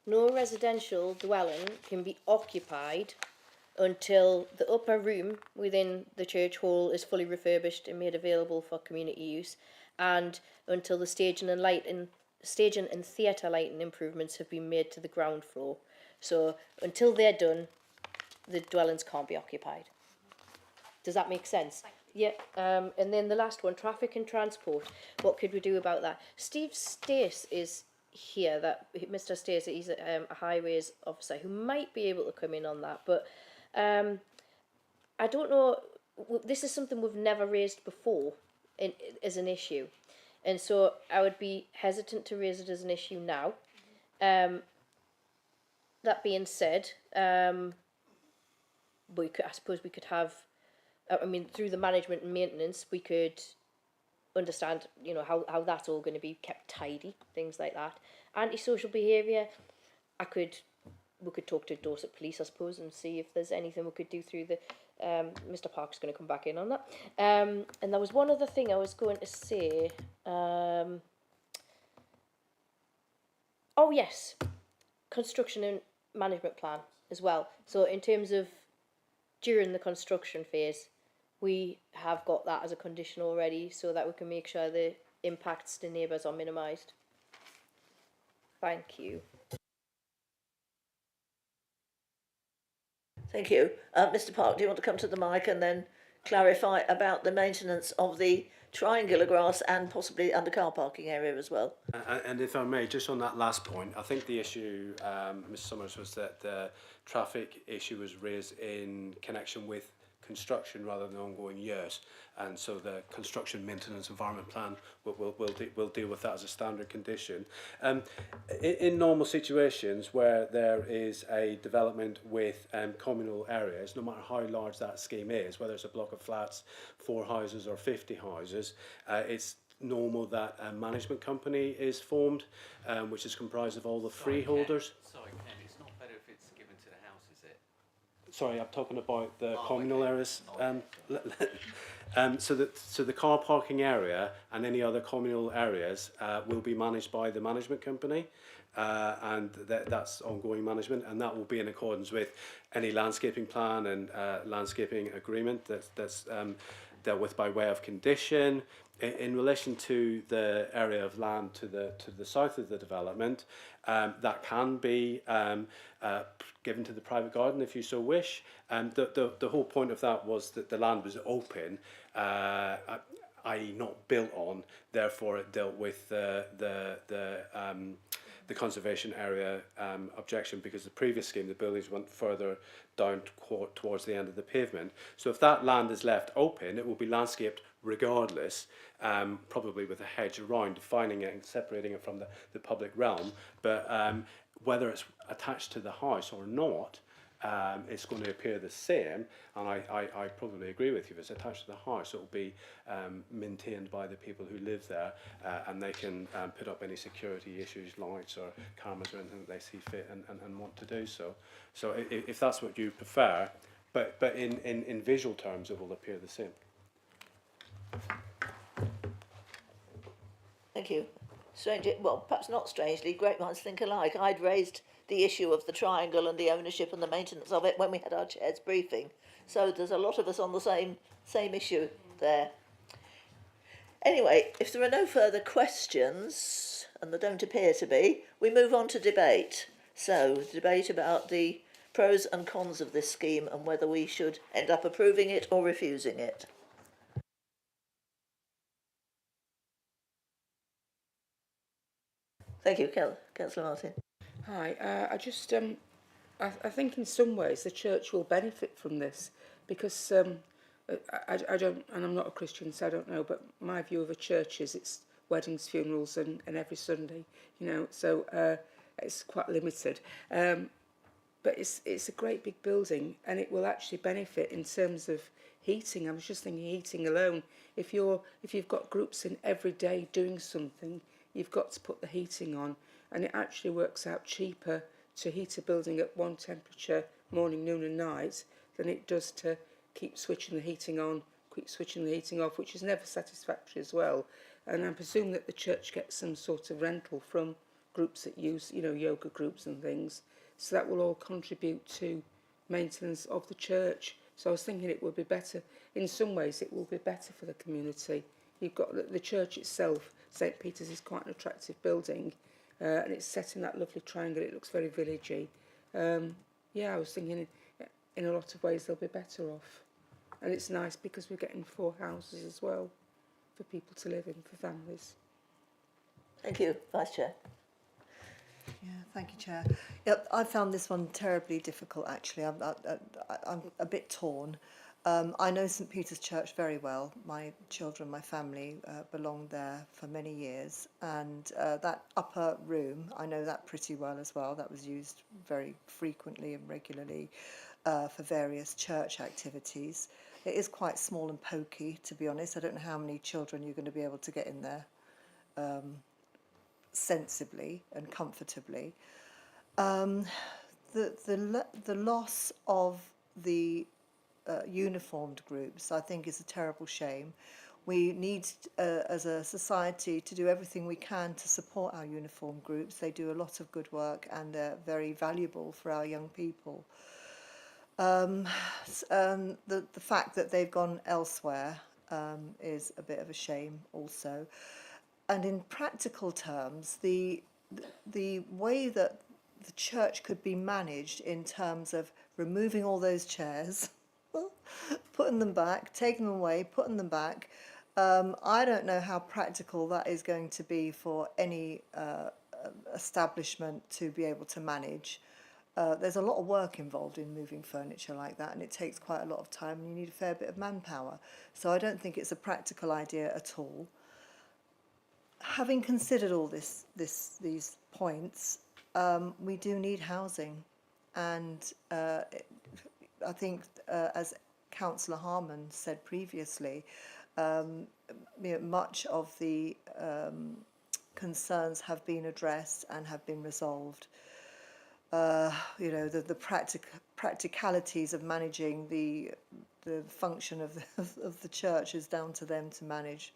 F: no residential dwelling can be occupied until the upper room within the church hall is fully refurbished and made available for community use, and until the staging and theatre lighting improvements have been made to the ground floor. So until they're done, the dwellings can't be occupied. Does that make sense? Yeah. And then the last one, traffic and transport. What could we do about that? Steve Stace is here. Mr. Stace, he's a highways officer who might be able to come in on that, but I don't know. This is something we've never raised before as an issue, and so I would be hesitant to raise it as an issue now. That being said, I suppose we could have. I mean, through the management and maintenance, we could understand, how that's all going to be kept tidy, things like that. Antisocial behaviour, we could talk to Dorset Police, I suppose, and see if there's anything we could do through the. Mr. Park's going to come back in on that. And there was one other thing I was going to say. Oh yes, construction and management plan as well. So in terms of during the construction phase, we have got that as a condition already, so that we can make sure the impacts to neighbours are minimised. Thank you.
A: Thank you. Mr. Park, do you want to come to the mic and then clarify about the maintenance of the triangular grass and possibly under car parking area as well?
L: And if I may, just on that last point, I think the issue, Ms Summers, was that the traffic issue was raised in connection with construction rather than ongoing years, and so the construction maintenance environment plan will deal with that as a standard condition. In normal situations where there is a development with communal areas, no matter how large that scheme is, whether it's a block of flats, 4 houses or 50 houses, it's normal that a management company is formed, which is comprised of all the freeholders.
O: Sorry, Ken, it's not better if it's given to the house, is it?
L: Sorry, I'm talking about the communal areas. So the car parking area and any other communal areas will be managed by the management company, and that's ongoing management, and that will be in accordance with any landscaping plan and landscaping agreement that's dealt with by way of condition. In relation to the area of land to the south of the development, that can be given to the private garden if you so wish. The whole point of that was that the land was open, i.e. not built on, therefore it dealt with the conservation area objection, because the previous scheme, the buildings went further down towards the end of the pavement. So if that land is left open, it will be landscaped regardless, probably with a hedge around, defining it and separating it from the public realm. But whether it's attached to the house or not, it's going to appear the same, and I probably agree with you. If it's attached to the house, it will be maintained by the people who live there, and they can put up any security issues, lights or cameras or anything that they see fit and want to do so. So if that's what you prefer, but in visual terms, it will appear the same.
A: Thank you. Strangely, well, perhaps not strangely, great minds think alike. I'd raised the issue of the triangle and the ownership and the maintenance of it when we had our chair's briefing. So there's a lot of us on the same issue there. Anyway, if there are no further questions, and there don't appear to be, we move on to debate. So, debate about the pros and cons of this scheme and whether we should end up approving it or refusing it. Thank you, Councillor Martin.
E: Hi, I think in some ways the church will benefit from this, because I don't, and I'm not a Christian, so I don't know, but my view of a church is it's weddings, funerals and every Sunday, so it's quite limited. But it's a great big building, and it will actually benefit in terms of heating. I was just thinking heating alone. If you've got groups in every day doing something, you've got to put the heating on, and it actually works out cheaper to heat a building at one temperature morning, noon and night than it does to keep switching the heating on, keep switching the heating off, which is never satisfactory as well. And I presume that the church gets some sort of rental from groups that use, yoga groups and things. So that will all contribute to maintenance of the church. So I was thinking it would be better, in some ways it will be better for the community. You've got the church itself, St Peter's is quite an attractive building, and it's set in that lovely triangle, it looks very villagey. I was thinking in a lot of ways they'll be better off. And it's nice because we're getting 4 houses as well for people to live in, for families.
A: Thank you, Vice Chair.
C: Yeah, thank you, Chair. Yep, I found this one terribly difficult, actually. I'm a bit torn. I know St Peter's Church very well. My children, my family belonged there for many years. And that upper room, I know that pretty well as well. That was used very frequently and regularly for various church activities. It is quite small and pokey, to be honest. I don't know how many children you're going to be able to get in there sensibly and comfortably. The loss of the uniformed groups, I think, is a terrible shame. We need, as a society, to do everything we can to support our uniformed groups. They do a lot of good work and they're very valuable for our young people. The fact that they've gone elsewhere is a bit of a shame also. And in practical terms, the way that the church could be managed in terms of removing all those chairs, putting them back, taking them away, putting them back, I don't know how practical that is going to be for any establishment to be able to manage. There's a lot of work involved in moving furniture like that, and it takes quite a lot of time, and you need a fair bit of manpower. So I don't think it's a practical idea at all. Having considered all these points, we do need housing, and I think, as Councillor Harman said previously, much of the concerns have been addressed and have been resolved. The practicalities of managing the function of the church is down to them to manage.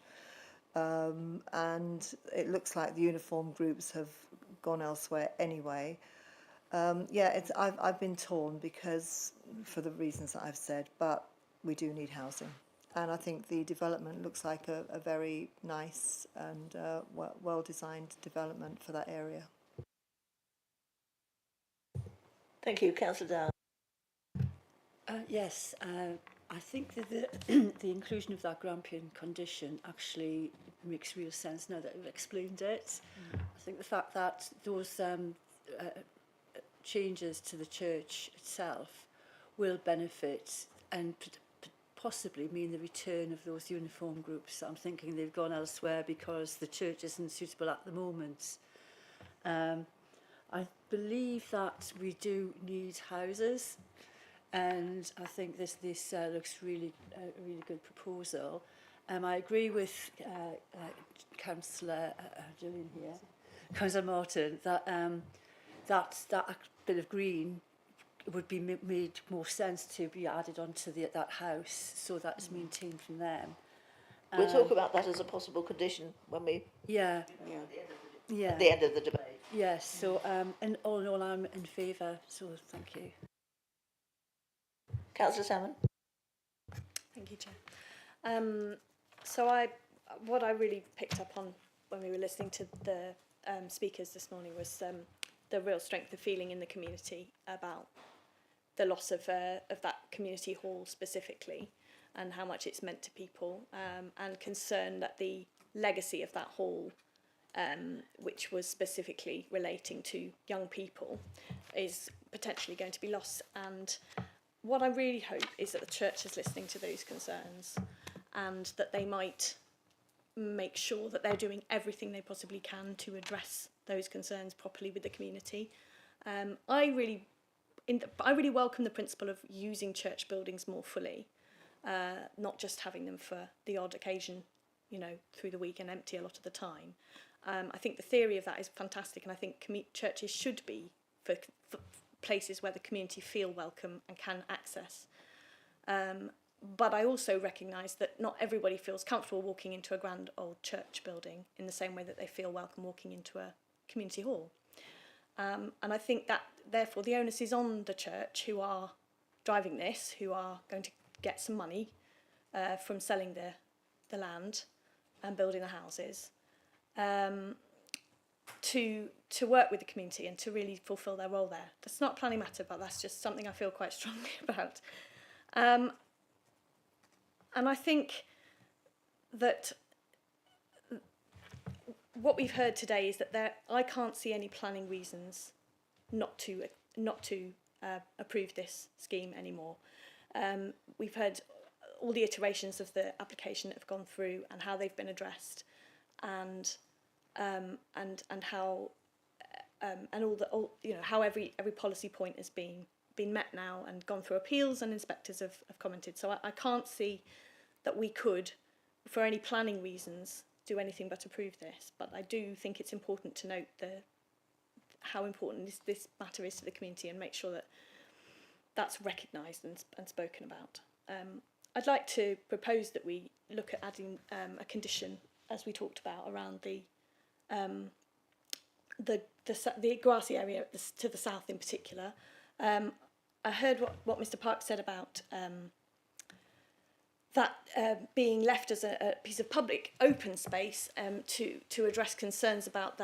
C: And it looks like the uniform groups have gone elsewhere anyway. I've been torn because, for the reasons that I've said, but we do need housing. And I think the development looks like a very nice and well-designed development for that area.
A: Thank you, Councillor Dow.
D: Yes, I think that the inclusion of that grampian condition actually makes real sense now that we've explained it. I think the fact that those changes to the church itself will benefit and possibly mean the return of those uniform groups. I'm thinking they've gone elsewhere because the church isn't suitable at the moment. I believe that we do need houses, and I think this looks really a really good proposal. I agree with Councillor Gillian here, Councillor Martin, that that bit of green would be made more sense to be added onto that house, so that it's maintained from them.
A: We'll talk about that as a possible condition when we
D: at
A: the end of the debate.
D: Yes, so and all in all, I'm in favour, so thank you.
A: Councillor Salmon.
N: Thank you, Chair. What I really picked up on when we were listening to the speakers this morning was the real strength of feeling in the community about the loss of that community hall specifically, and how much it's meant to people, and concern that the legacy of that hall, which was specifically relating to young people, is potentially going to be lost. And what I really hope is that the church is listening to those concerns, and that they might make sure that they're doing everything they possibly can to address those concerns properly with the community. I really welcome the principle of using church buildings more fully, not just having them for the odd occasion, you know, through the week and empty a lot of the time. I think the theory of that is fantastic, and I think churches should be for places where the community feel welcome and can access. But I also recognise that not everybody feels comfortable walking into a grand old church building in the same way that they feel welcome walking into a community hall. And I think that, therefore, the onus is on the church who are driving this, who are going to get some money from selling the land and building the houses, to work with the community and to really fulfil their role there. That's not a planning matter, but that's just something I feel quite strongly about. And I think that what we've heard today is that I can't see any planning reasons not to approve this scheme anymore. We've heard all the iterations of the application that have gone through and how they've been addressed, and how how every policy point has been met now and gone through appeals, and inspectors have commented. So I can't see that we could, for any planning reasons, do anything but approve this. But I do think it's important to note how important this matter is to the community, and make sure that that's recognised and spoken about. I'd like to propose that we look at adding a condition, as we talked about, around the grassy area to the south in particular. I heard what Mr. Park said about that being left as a piece of public open space to address concerns about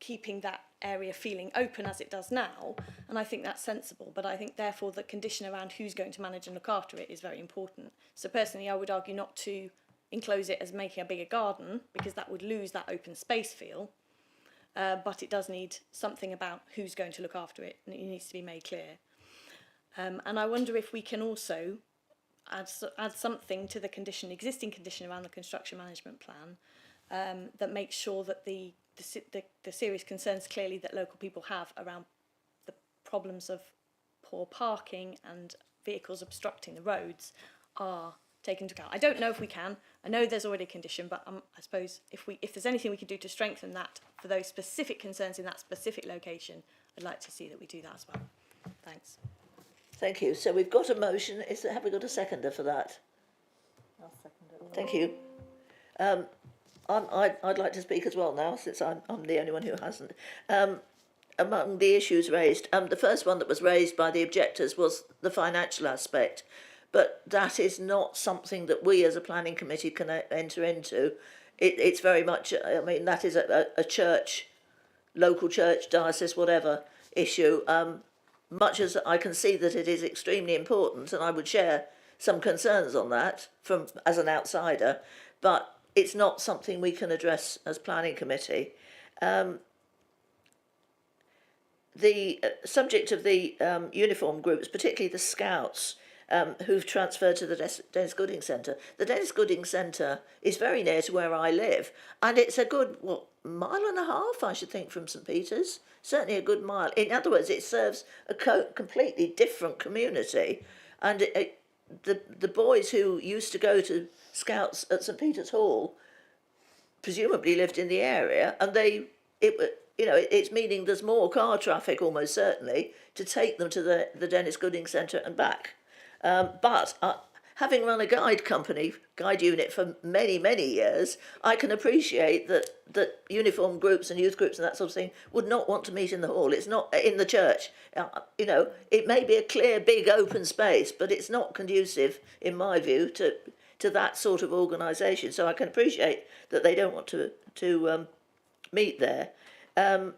N: keeping that area feeling open as it does now, and I think that's sensible. But I think, therefore, the condition around who's going to manage and look after it is very important. So personally, I would argue not to enclose it as making a bigger garden, because that would lose that open space feel. But it does need something about who's going to look after it, and it needs to be made clear. And I wonder if we can also add something to the existing condition around the construction management plan, that makes sure that the serious concerns clearly that local people have around the problems of poor parking and vehicles obstructing the roads are taken into account. I don't know if we can. I know there's already a condition, but I suppose if there's anything we can do to strengthen that for those specific concerns in that specific location, I'd like to see that we do that as well. Thanks.
A: Thank you. So we've got a motion. Have we got a seconder for that?
C: I'll second it.
A: Thank you. I'd like to speak as well now, since I'm the only one who hasn't. Among the issues raised, the first one that was raised by the objectors was the financial aspect, but that is not something that we as a planning committee can enter into. It's very much, I mean, that is a church, local church, diocese, whatever issue. Much as I can see that it is extremely important, and I would share some concerns on that as an outsider, but it's not something we can address as planning committee. The subject of the uniform groups, particularly the Scouts, who've transferred to the Dennis Gooding Centre. The Dennis Gooding Centre is very near to where I live, and it's a good, mile and a half, I should think, from St Peter's. Certainly a good mile. In other words, it serves a completely different community. And the boys who used to go to Scouts at St Peter's Hall presumably lived in the area, and it's meaning there's more car traffic, almost certainly, to take them to the Dennis Gooding Centre and back. But having run a guide unit for many, many years, I can appreciate that uniform groups and youth groups and that sort of thing would not want to meet in the hall. It's not in the church. It may be a clear, big, open space, but it's not conducive, in my view, to that sort of organisation. So I can appreciate that they don't want to meet there. I'm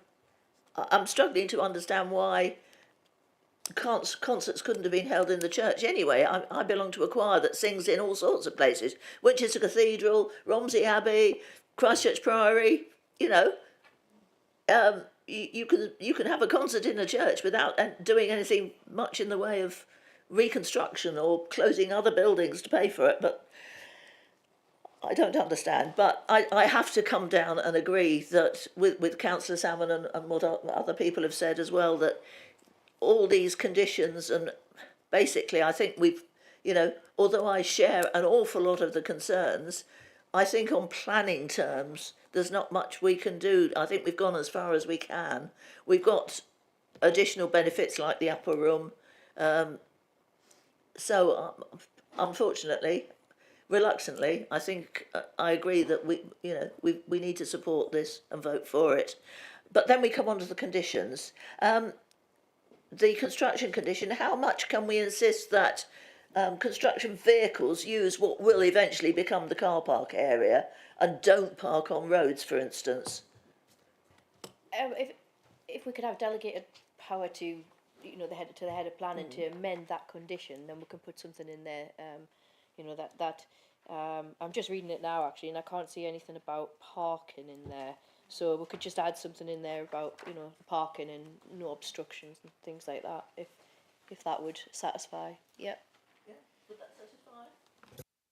A: struggling to understand why concerts couldn't have been held in the church anyway. I belong to a choir that sings in all sorts of places. Winchester Cathedral, Romsey Abbey, Christchurch Priory, you can have a concert in a church without doing anything much in the way of reconstruction or closing other buildings to pay for it. But I don't understand. But I have to come down and agree that with Councillor Salmon and what other people have said as well, that all these conditions, and basically I think we've you know, although I share an awful lot of the concerns, I think on planning terms, there's not much we can do. I think we've gone as far as we can. We've got additional benefits like the upper room. So, unfortunately, reluctantly, I think I agree that we need to support this and vote for it. But then we come on to the conditions. The construction condition, how much can we insist that construction vehicles use what will eventually become the car park area and don't park on roads, for instance?
F: If we could have delegated power to, the head of planning to amend that condition, then we can put something in there. I'm just reading it now actually, and I can't see anything about parking in there. So we could just add something in there about parking and no obstructions and things like that. If that would satisfy. Yep.
A: Yeah. Would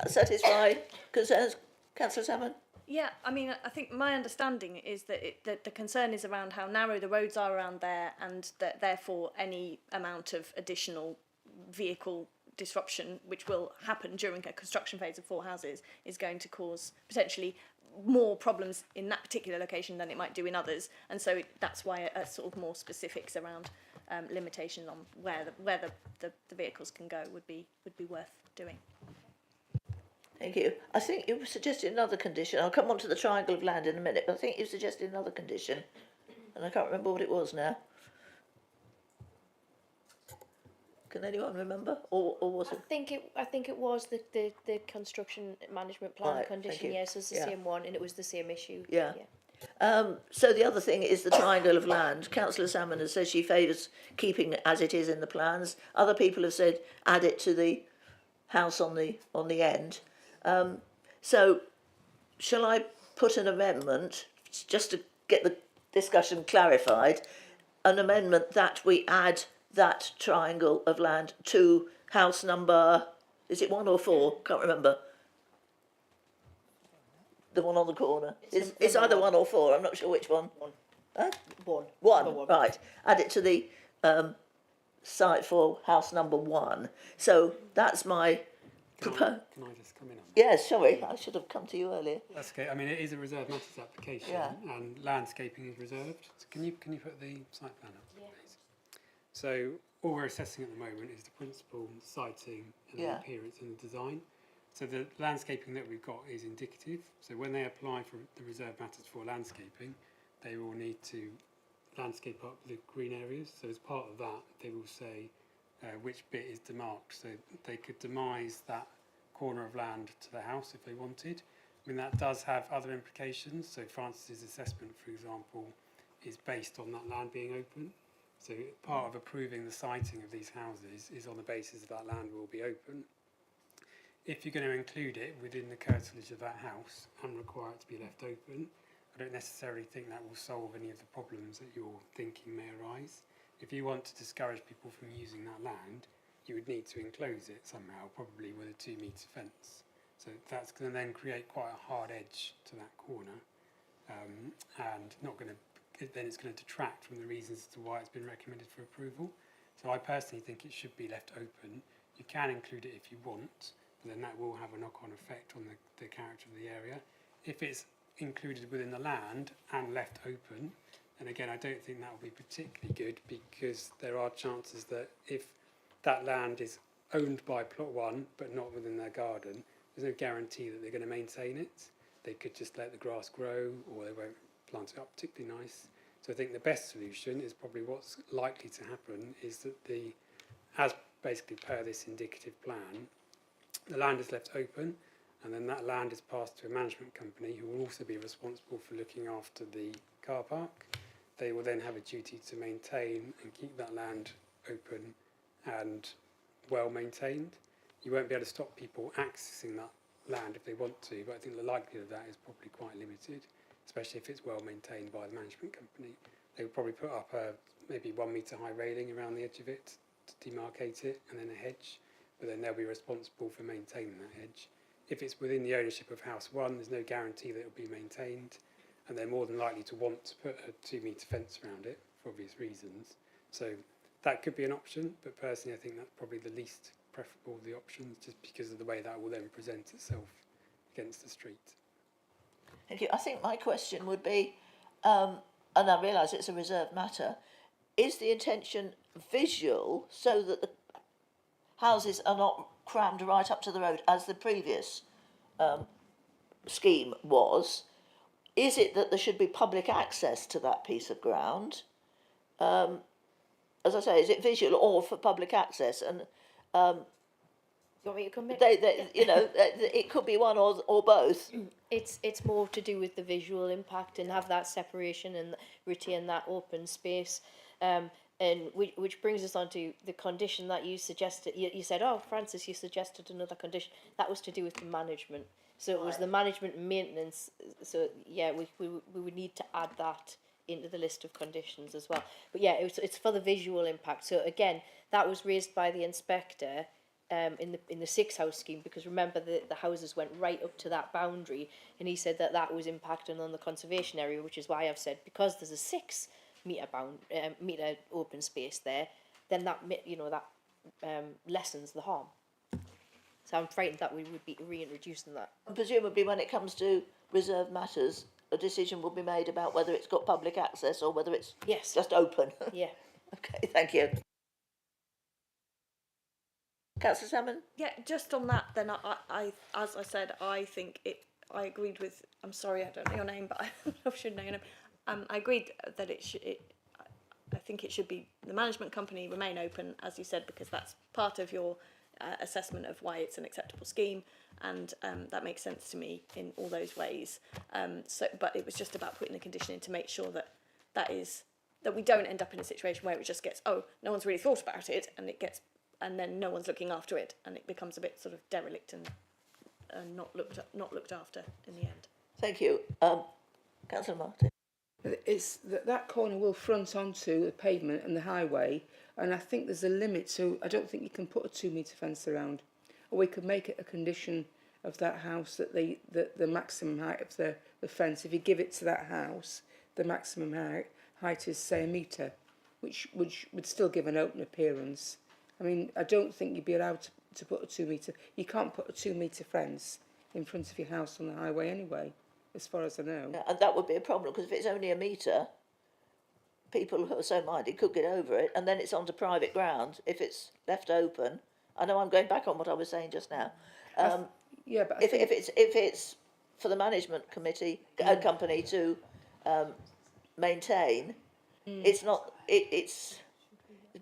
A: that satisfy concerns, Councillor Salmon?
N: Yeah, I mean, I think my understanding is that the concern is around how narrow the roads are around there, and that therefore any amount of additional vehicle disruption, which will happen during a construction phase of 4 houses, is going to cause potentially more problems in that particular location than it might do in others. And so that's why a sort of more specifics around limitations on where the vehicles can go would be worth doing.
A: Thank you. I think you suggested another condition. I'll come on to the triangle of land in a minute, but I think you suggested another condition, and I can't remember what it was now. Can anyone remember, or was it?
F: I think it was the construction management plan
A: Right,
F: condition. Yes, it's the same one, and it was the same issue.
A: Yeah. So the other thing is the triangle of land. Councillor Salmon has said she favours keeping it as it is in the plans. Other people have said add it to the house on the end. So shall I put an amendment, just to get the discussion clarified, an amendment that we add that triangle of land to house number, is it 1 or 4? Can't remember. The one on the corner. It's either 1 or 4, I'm not sure which one. Huh? One, right. Add it to the site for house number 1. So that's my proposal.
H: Can I just come in on that?
A: Yes, sorry, I should have come to you earlier.
H: That's okay. I mean, it is a reserved matters application, and landscaping is reserved. So can you put the site plan up, please? So all we're assessing at the moment is the principal, siting, and the appearance and the design. So the landscaping that we've got is indicative. So when they apply for the reserved matters for landscaping, they will need to landscape up the green areas. So as part of that, they will say which bit is demarked. So they could demise that corner of land to the house if they wanted. I mean, that does have other implications. So Francis's assessment, for example, is based on that land being open. So part of approving the siting of these houses is on the basis that land will be open. If you're going to include it within the curtilage of that house and require it to be left open, I don't necessarily think that will solve any of the problems that you're thinking may arise. If you want to discourage people from using that land, you would need to enclose it somehow, probably with a 2-metre fence. So that's going to then create quite a hard edge to that corner, and then it's going to detract from the reasons as to why it's been recommended for approval. So I personally think it should be left open. You can include it if you want, but then that will have a knock-on effect on the character of the area. If it's included within the land and left open, then again I don't think that will be particularly good, because there are chances that if that land is owned by plot 1 but not within their garden, there's no guarantee that they're going to maintain it. They could just let the grass grow, or they won't plant it up particularly nice. So I think the best solution is probably what's likely to happen is that as basically per this indicative plan, the land is left open, and then that land is passed to a management company who will also be responsible for looking after the car park. They will then have a duty to maintain and keep that land open and well maintained. You won't be able to stop people accessing that land if they want to, but I think the likelihood of that is probably quite limited, especially if it's well maintained by the management company. They would probably put up a maybe 1 metre high railing around the edge of it to demarcate it, and then a hedge, but then they'll be responsible for maintaining that hedge. If it's within the ownership of House 1, there's no guarantee that it will be maintained, and they're more than likely to want to put a 2-metre fence around it for obvious reasons. So that could be an option, but personally I think that's probably the least preferable, the options, just because of the way that will then present itself against the street.
A: Thank you. I think my question would be, and I realise it's a reserved matter, is the intention visual so that the houses are not crammed right up to the road as the previous scheme was? Is it that there should be public access to that piece of ground? As I say, is it visual or for public access? And
F: You want me to come in?
A: it could be one or both.
F: It's more to do with the visual impact and have that separation and retain that open space. And which brings us on to the condition that you suggested. You said, oh, Francis, you suggested another condition. That was to do with the management. So it was the management and maintenance. So yeah, we would need to add that into the list of conditions as well. But yeah, it's for the visual impact. So again, that was raised by the inspector in the 6-house scheme, because remember the houses went right up to that boundary, and he said that was impacting on the conservation area, which is why I've said, because there's a 6 metre metre open space there, then that lessens the harm. So I'm frightened that we would be reintroducing that.
A: And presumably when it comes to reserved matters, a decision will be made about whether it's got public access or whether it's just open.
F: Yeah.
A: Okay, thank you. Councillor Salmon?
N: Yeah, just on that, then I as I said, I think I agreed with. I'm sorry, I don't know your name, but I should know your name. I agreed that I think it should be the management company remain open, as you said, because that's part of your assessment of why it's an acceptable scheme, and that makes sense to me in all those ways. But it was just about putting the condition in to make sure that we don't end up in a situation where it just gets, oh, no one's really thought about it, and then no one's looking after it, and it becomes a bit sort of derelict and not looked after in the end.
A: Thank you. Councillor Martin.
E: It's that corner will front onto the pavement and the highway, and I think there's a limit, so I don't think you can put a 2-metre fence around. Or we could make it a condition of that house that the maximum height of the fence, if you give it to that house, the maximum height is, say, 1 metre, which would still give an open appearance. I mean, I don't think you'd be allowed to put a 2-metre... You can't put a 2-metre fence in front of your house on the highway anyway, as far as I know.
A: Yeah, and that would be a problem, because if it's only 1 metre, people who are so minded could get over it, and then it's onto private ground if it's left open. I know I'm going back on what I was saying just now.
E: Yeah, but
A: if it's for the management committee company to maintain, it's not. It's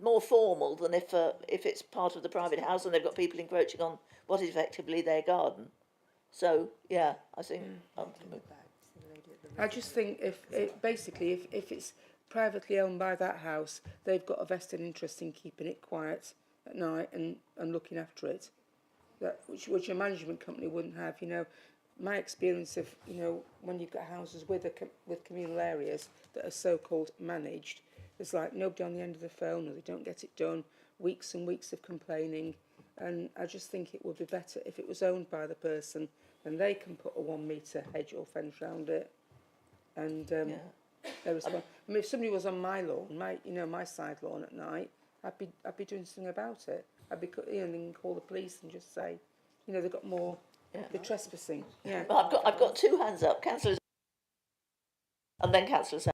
A: more formal than if it's part of the private house and they've got people encroaching on what is effectively their garden. So yeah, I think.
E: I just think if it's privately owned by that house, they've got a vested interest in keeping it quiet at night and looking after it, which a management company wouldn't have. My experience of when you've got houses with communal areas that are so-called managed, there's like nobody on the end of the phone, or they don't get it done, weeks and weeks of complaining, and I just think it would be better if it was owned by the person, and they can put a 1 metre hedge or fence around it, and they respond. I mean, if somebody was on my lawn, my side lawn at night, I'd be doing something about it. I'd be they can call the police and just say, they've got more. Yeah. The trespassing. Yeah.
A: Well, I've got 2 hands up, councillors, and then councillors.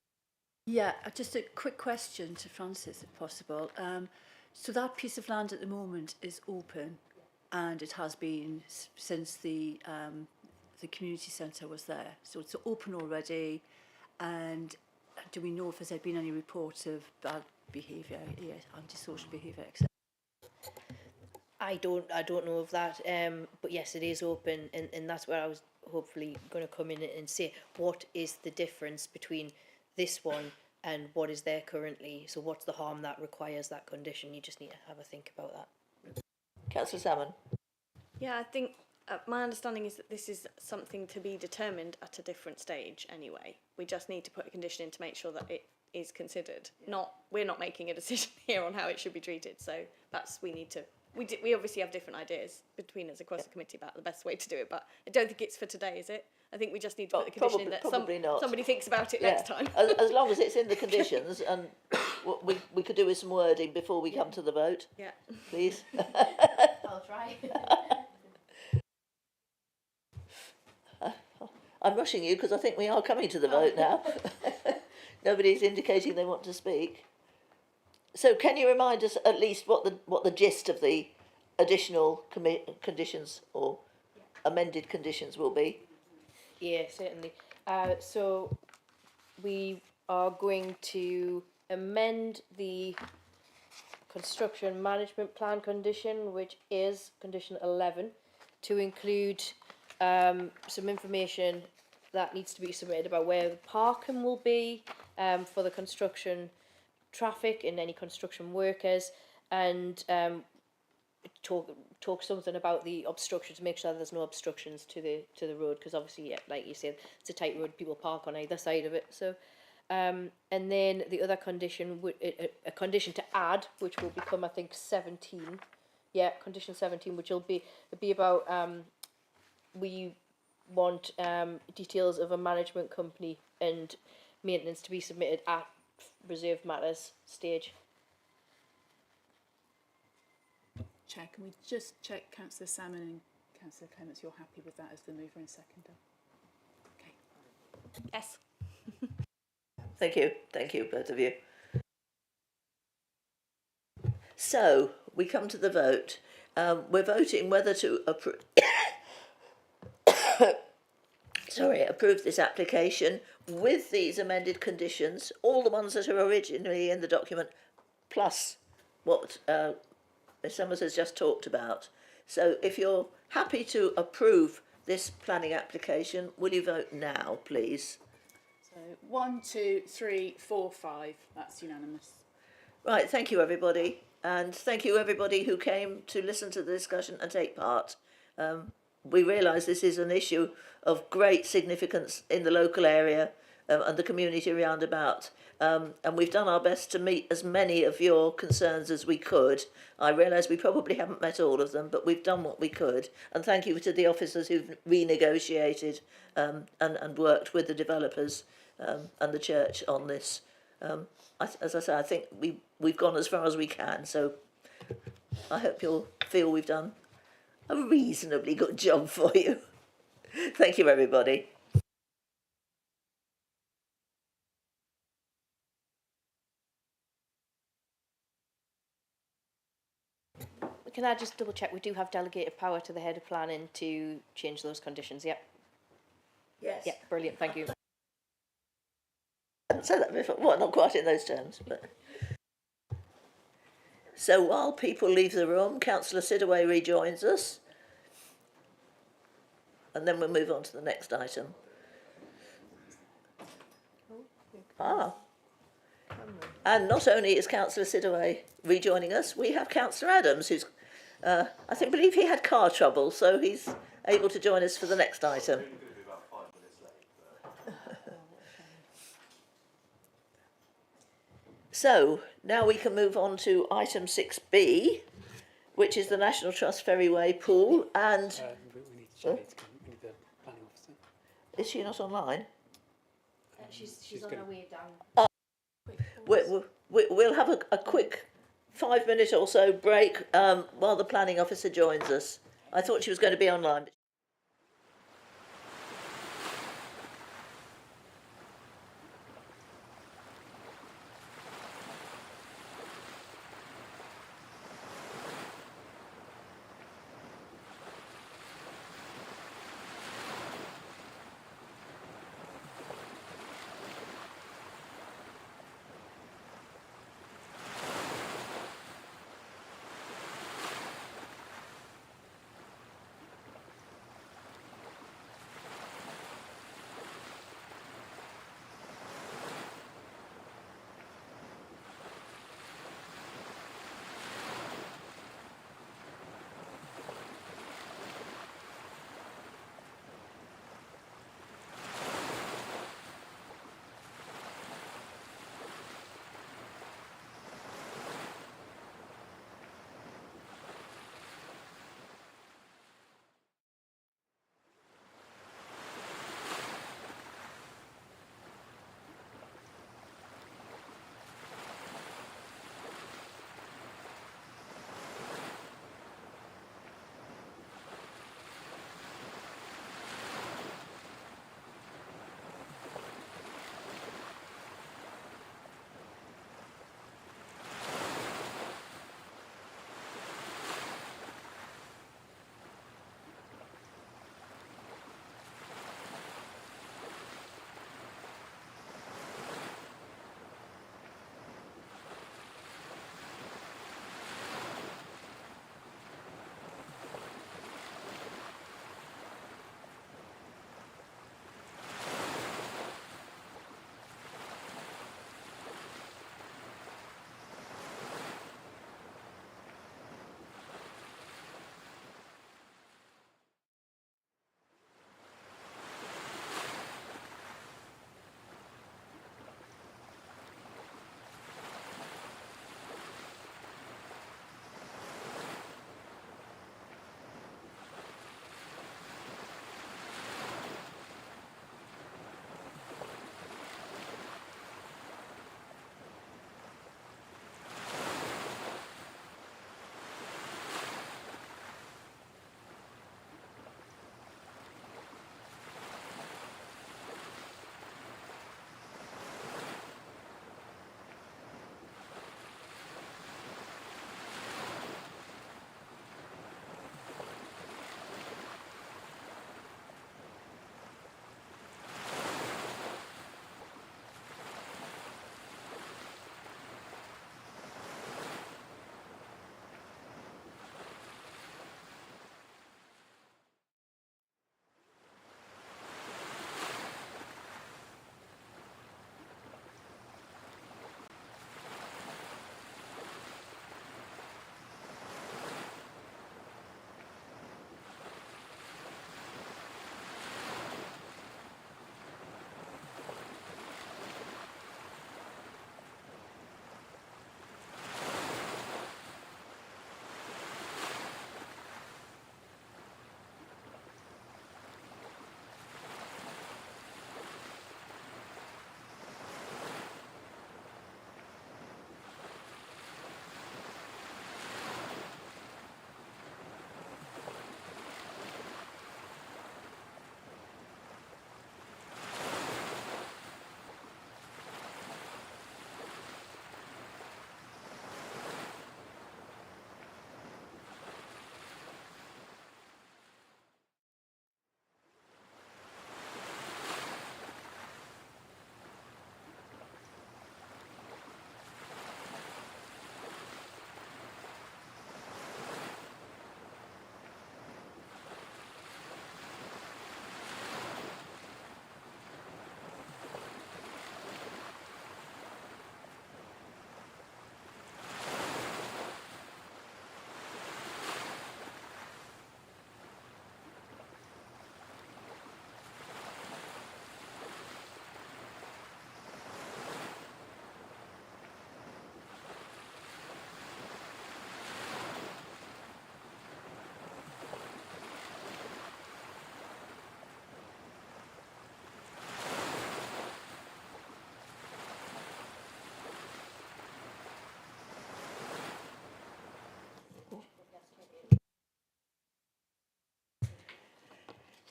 D: Yeah, just a quick question to Francis, if possible. So that piece of land at the moment is open, and it has been since the community centre was there. So it's open already, and do we know if there's been any reports of bad behaviour, antisocial behaviour, etc.?
F: I don't know of that, but yes, it is open, and that's where I was hopefully going to come in and say, what is the difference between this one and what is there currently? So what's the harm that requires that condition? You just need to have a think about that.
A: Councillor Salmon.
N: Yeah, I think my understanding is that this is something to be determined at a different stage anyway. We just need to put a condition in to make sure that it is considered. We're not making a decision here on how it should be treated, so we obviously have different ideas between us across the committee about the best way to do it, but I don't think it's for today, is it? I think we just need to put the condition in that somebody thinks about it next time.
A: As long as it's in the conditions, and we could do with some wording before we come to the vote.
N: Yeah.
A: Please.
F: try.
A: I'm rushing you because I think we are coming to the vote now. Nobody's indicating they want to speak. So can you remind us at least what the gist of the additional conditions or amended conditions will be?
F: Yeah, certainly. So we are going to amend the construction management plan condition, which is condition 11, to include some information that needs to be submitted about where the parking will be for the construction traffic and any construction workers, and talk something about the obstructions, make sure there's no obstructions to the road, because obviously, yeah, like you said, it's a tight road, people park on either side of it. So and then the other condition would a condition to add, which will become, I think, 17. Yeah, condition 17, which will be about we want details of a management company and maintenance to be submitted at reserved matters stage.
B: Chair, can we just check Councillor Salmon and Councillor Clements, you're happy with that as the mover and seconder? Okay.
N: Yes.
A: Thank you, both of you. So we come to the vote. We're voting whether to approve this application with these amended conditions, all the ones that are originally in the document, plus what Ms Summers has just talked about. So if you're happy to approve this planning application, will you vote now, please?
B: So 1, 2, 3, 4, 5. That's unanimous.
A: Right, thank you everybody, and thank you everybody who came to listen to the discussion and take part. We realise this is an issue of great significance in the local area and the community around about, and we've done our best to meet as many of your concerns as we could. I realise we probably haven't met all of them, but we've done what we could, and thank you to the officers who've renegotiated and worked with the developers and the church on this. As I say, I think we've gone as far as we can, so I hope you'll feel we've done a reasonably good job for you. Thank you, everybody.
F: Can I just double check? We do have delegated power to the head of planning to change those conditions. Yep.
A: Yes.
F: Yep. Brilliant. Thank you.
A: I haven't said that before. Well, not quite in those terms, but. So while people leave the room, Councillor Sidaway rejoins us, and then we'll move on to the next item. And not only is Councillor Sidaway rejoining us, we have Councillor Adams, who's, I believe he had car trouble, so he's able to join us for the next item. So now we can move on to item 6B, which is the National Trust Ferryway Pool, and
H: We need to check we need the planning officer.
A: is she not online?
F: She's on her way down.
A: We'll have a quick 5-minute or so break while the planning officer joins us. I thought she was going to be online. But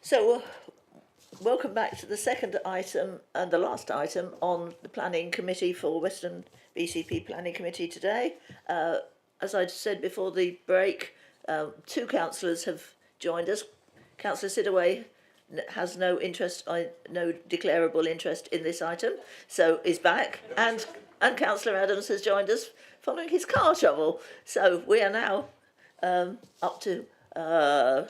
A: So, welcome back to the second item and the last item on the Planning Committee for Western BCP Planning Committee today. As I said before the break, two councillors have joined us. Councillor Sidaway has no interest, no declarable interest in this item, so is back, and Councillor Adams has joined us following his car trouble. So we are now up to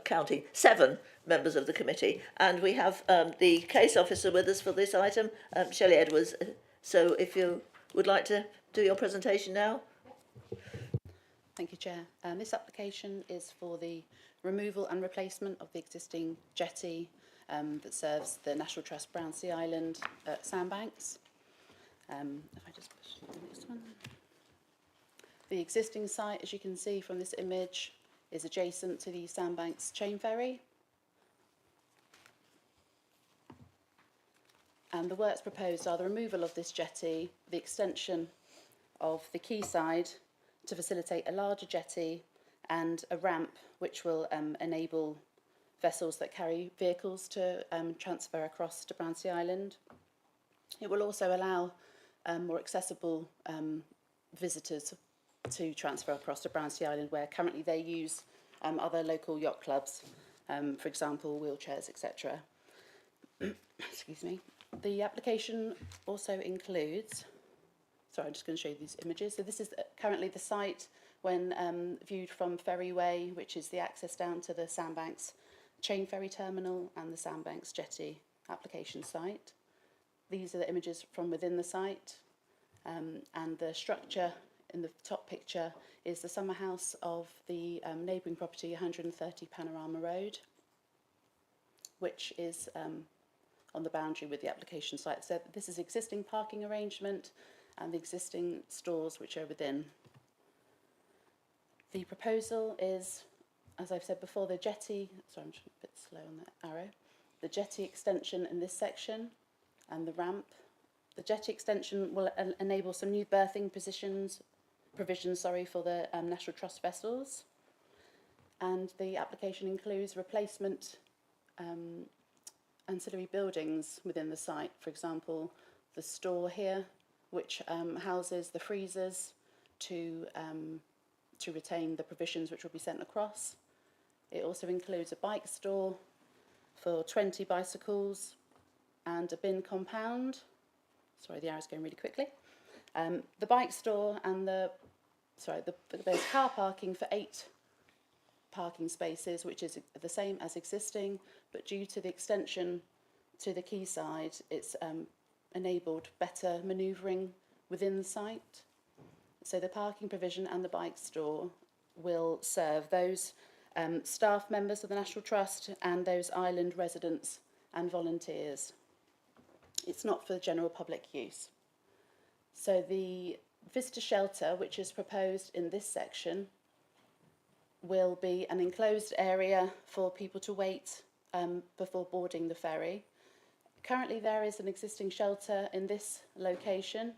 A: counting 7 members of the committee, and we have the case officer with us for this item, Shelley Edwards. So if you would like to do your presentation now.
P: Thank you, Chair. This application is for the removal and replacement of the existing jetty that serves the National Trust Brownsea Island sandbanks. If I just push the next one. The existing site, as you can see from this image, is adjacent to the Sandbanks chain ferry. And the works proposed are the removal of this jetty, the extension of the quayside to facilitate a larger jetty, and a ramp which will enable vessels that carry vehicles to transfer across to Brownsea Island. It will also allow more accessible visitors to transfer across to Brownsea Island, where currently they use other local yacht clubs, for example, wheelchairs, etc. Excuse me. The application also includes, sorry, I'm just going to show you these images. So this is currently the site when viewed from Ferryway, which is the access down to the Sandbanks chain ferry terminal and the Sandbanks jetty application site. These are the images from within the site, and the structure in the top picture is the summer house of the neighbouring property, 130 Panorama Road, which is on the boundary with the application site. So this is existing parking arrangement and the existing stores which are within. The proposal is, as I've said before, the jetty, sorry I'm just a bit slow on the arrow, the jetty extension in this section and the ramp. The jetty extension will enable some new berthing provisions for the National Trust vessels, and the application includes replacement ancillary buildings within the site. For example, the store here, which houses the freezers to retain the provisions which will be sent across. It also includes a bike store for 20 bicycles and a bin compound. Sorry, the arrow's going really quickly. The bike store and there's car parking for 8 parking spaces, which is the same as existing, but due to the extension to the quayside, it's enabled better manoeuvring within the site. So the parking provision and the bike store will serve those staff members of the National Trust and those island residents and volunteers. It's not for the general public use. So the visitor shelter, which is proposed in this section, will be an enclosed area for people to wait before boarding the ferry. Currently there is an existing shelter in this location,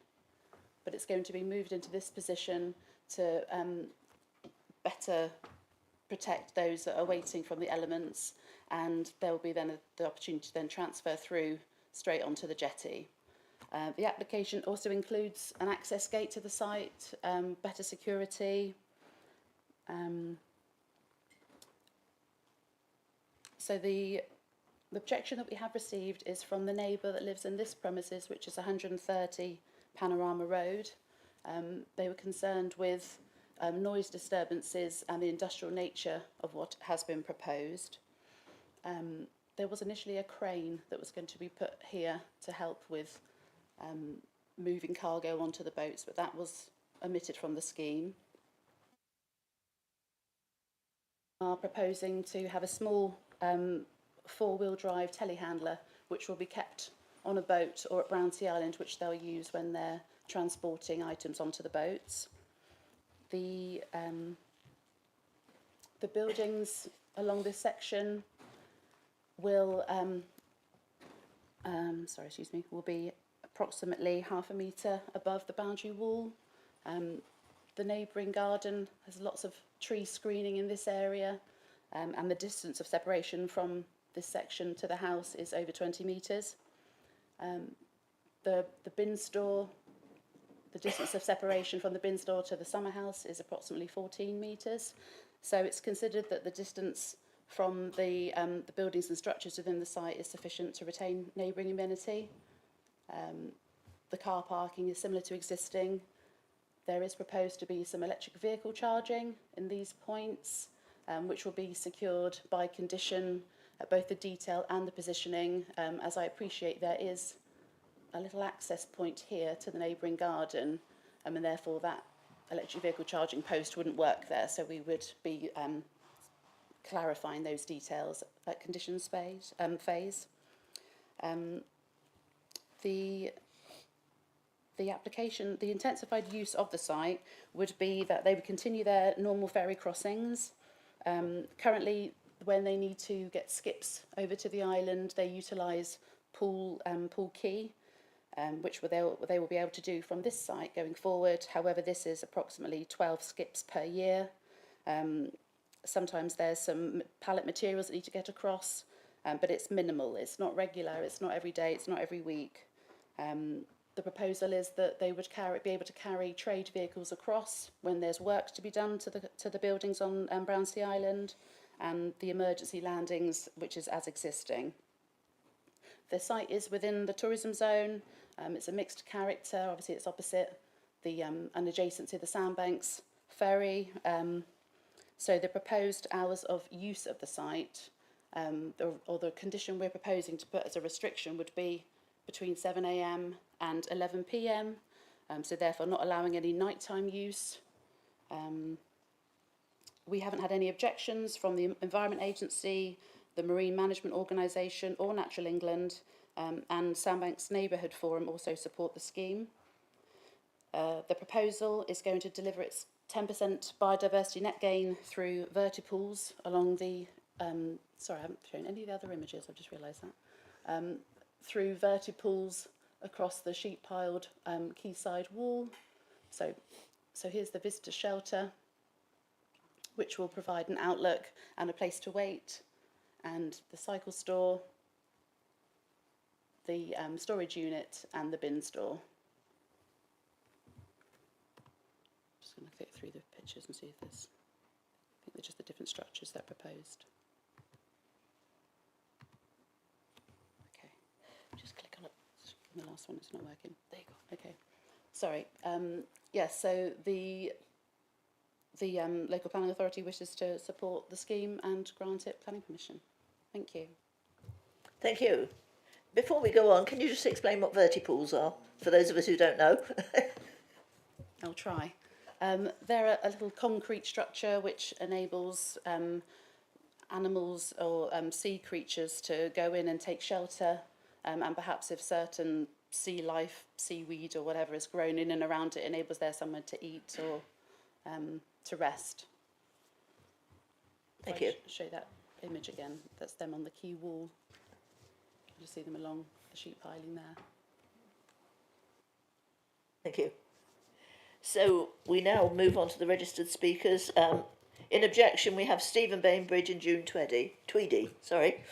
P: but it's going to be moved into this position to better protect those that are waiting from the elements, and there will be then the opportunity to then transfer through straight onto the jetty. The application also includes an access gate to the site, better security. So the objection that we have received is from the neighbour that lives in this premises, which is 130 Panorama Road. They were concerned with noise disturbances and the industrial nature of what has been proposed. There was initially a crane that was going to be put here to help with moving cargo onto the boats, but that was omitted from the scheme. We are proposing to have a small 4-wheel drive telehandler which will be kept on a boat or at Brownsea Island, which they'll use when they're transporting items onto the boats. The buildings along this section will will be approximately half a metre above the boundary wall. The neighbouring garden has lots of tree screening in this area, and the distance of separation from this section to the house is over 20 metres. The bin store, the distance of separation from the bin store to the summer house is approximately 14 metres. So it's considered that the distance from the buildings and structures within the site is sufficient to retain neighbouring amenity. The car parking is similar to existing. There is proposed to be some electric vehicle charging in these points, which will be secured by condition at both the detail and the positioning. As I appreciate, there is a little access point here to the neighbouring garden, and therefore that electric vehicle charging post wouldn't work there. So we would be clarifying those details at conditions phase. The application, the intensified use of the site would be that they would continue their normal ferry crossings. Currently, when they need to get skips over to the island, they utilise Pool Quay, which they will be able to do from this site going forward. However, this is approximately 12 skips per year. Sometimes there's some pallet materials that need to get across, but it's minimal. It's not regular. It's not every day. It's not every week. The proposal is that they would be able to carry trade vehicles across when there's work to be done to the buildings on Brownsea Island, and the emergency landings, which is as existing. The site is within the tourism zone. It's a mixed character. Obviously, it's opposite the and adjacent to the Sandbanks ferry. So the proposed hours of use of the site, or the condition we're proposing to put as a restriction, would be between 7 a.m. and 11 p.m. So therefore not allowing any nighttime use. We haven't had any objections from the Environment Agency, the Marine Management Organisation or Natural England, and Sandbanks Neighbourhood Forum also support the scheme. The proposal is going to deliver its 10% biodiversity net gain through vertipools along the, sorry, I haven't shown any of the other images, I've just realised that, through vertipools across the sheet-piled quayside wall. So here's the visitor shelter, which will provide an outlook and a place to wait, and the cycle store, the storage unit, and the bin store. Just going to click through the pictures and see if there's, I think they're just the different structures that are proposed. Okay, just click on it. The last one is not working. There you go. Okay, sorry. Yes, so the Local Planning Authority wishes to support the scheme and grant it planning permission. Thank you.
A: Thank you. Before we go on, can you just explain what vertipools are, for those of us who don't know?
P: I'll try. They're a little concrete structure which enables animals or sea creatures to go in and take shelter, and perhaps if certain sea life, seaweed or whatever is grown in and around it, enables there somewhere to eat or to rest.
A: Thank you.
P: Show that image again. That's them on the quay wall. You see them along the sheet piling there.
A: Thank you. So we now move on to the registered speakers. In objection, we have Stephen Bainbridge and June Tweedy. Sorry.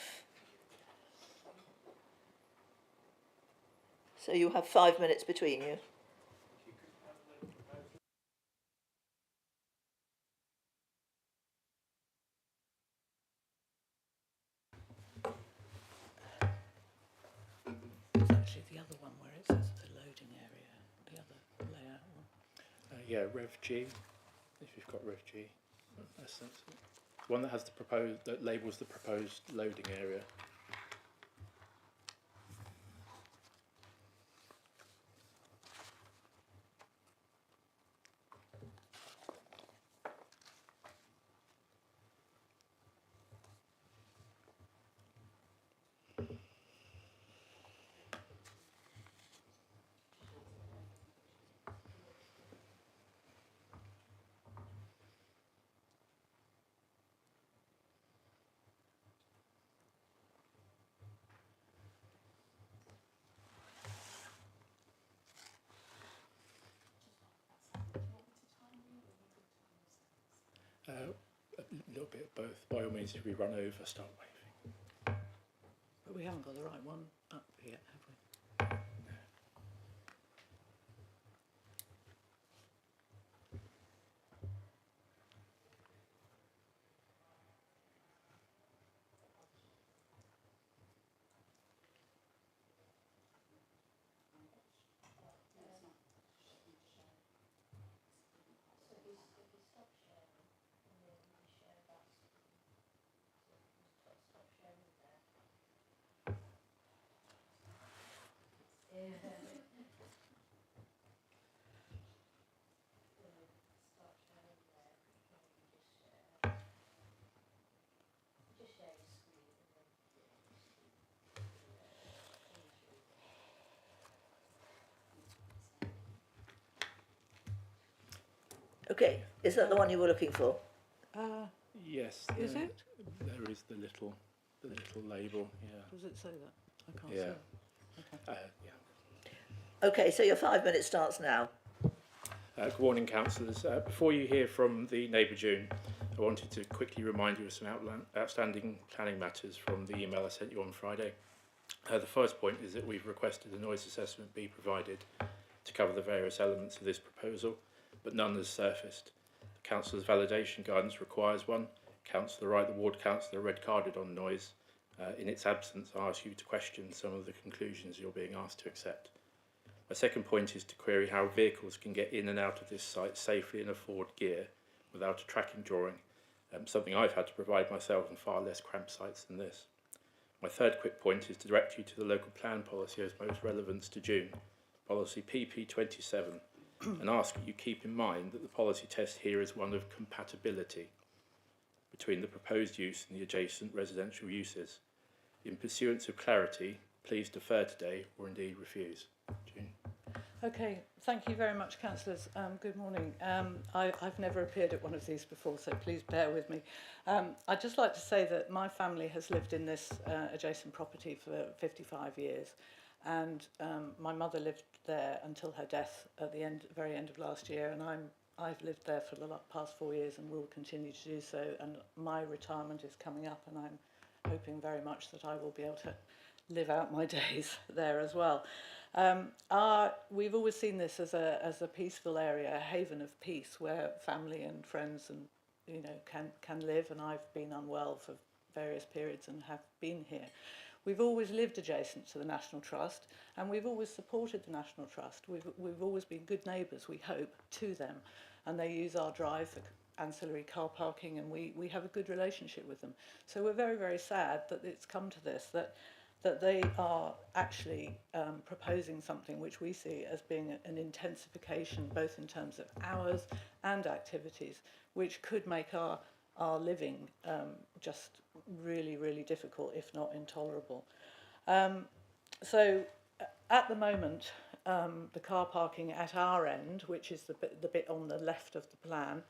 A: So you have 5 minutes between you.
Q: It's actually the other one where it says the loading area, the other layout one.
R: Yeah, Rev G, if you've got Rev G. That's the one that has the proposed, that labels the proposed loading area. A little bit of both. By all means, if we run over, start waving.
Q: We haven't got the right one up yet, have we?
A: Okay, is that the one you were looking for?
R: Yes.
Q: Is it?
R: There is the little label. Yeah.
Q: Does it say that? I can't
R: Yeah.
Q: see it. Okay.
R: Yeah.
A: Okay, so your 5 minutes starts now.
R: Good morning, councillors. Before you hear from the Neighbour June, I wanted to quickly remind you of some outstanding planning matters from the email I sent you on Friday. The first point is that we've requested a noise assessment be provided to cover the various elements of this proposal, but none has surfaced. The council's validation guidance requires one. Councillor Wright, the ward councillor, red-carded on noise. In its absence, I ask you to question some of the conclusions you're being asked to accept. My second point is to query how vehicles can get in and out of this site safely in a forward gear without a tracking drawing, something I've had to provide myself on far less cramped sites than this. My third quick point is to direct you to the local plan policy as most relevance to June, policy PP27, and ask that you keep in mind that the policy test here is one of compatibility between the proposed use and the adjacent residential uses. In pursuance of clarity, please defer today or indeed refuse. June.
Q: Okay, thank you very much, councillors. Good morning. I've never appeared at one of these before, so please bear with me. I'd just like to say that my family has lived in this adjacent property for 55 years, and my mother lived there until her death at the very end of last year, and I've lived there for the past 4 years and will continue to do so, and my retirement is coming up, and I'm hoping very much that I will be able to live out my days there as well. We've always seen this as a peaceful area, a haven of peace where family and friends and can live, and I've been unwell for various periods and have been here. We've always lived adjacent to the National Trust, and we've always supported the National Trust. We've always been good neighbours, we hope, to them, and they use our drive for ancillary car parking, and we have a good relationship with them. So we're very, very sad that it's come to this, that they are actually proposing something which we see as being an intensification, both in terms of hours and activities, which could make our living just really, really difficult, if not intolerable. So at the moment, the car parking at our end, which is the bit on the left of the plan,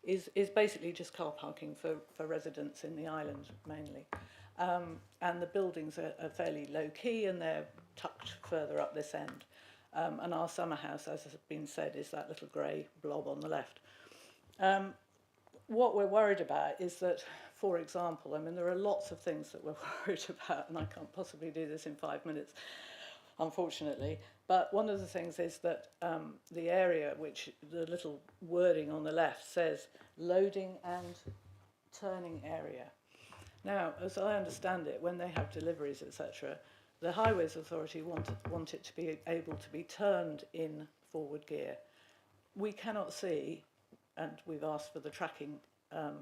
Q: is basically just car parking for residents in the island mainly. And the buildings are fairly low-key and they're tucked further up this end. And our summer house, as has been said, is that little grey blob on the left. What we're worried about is that, for example, I mean, there are lots of things that we're worried about, and I can't possibly do this in 5 minutes, unfortunately. But one of the things is that the area, which the little wording on the left says, loading and turning area. Now, as I understand it, when they have deliveries, etc., the Highways Authority want it to be able to be turned in forward gear. We cannot see, and we've asked for the tracking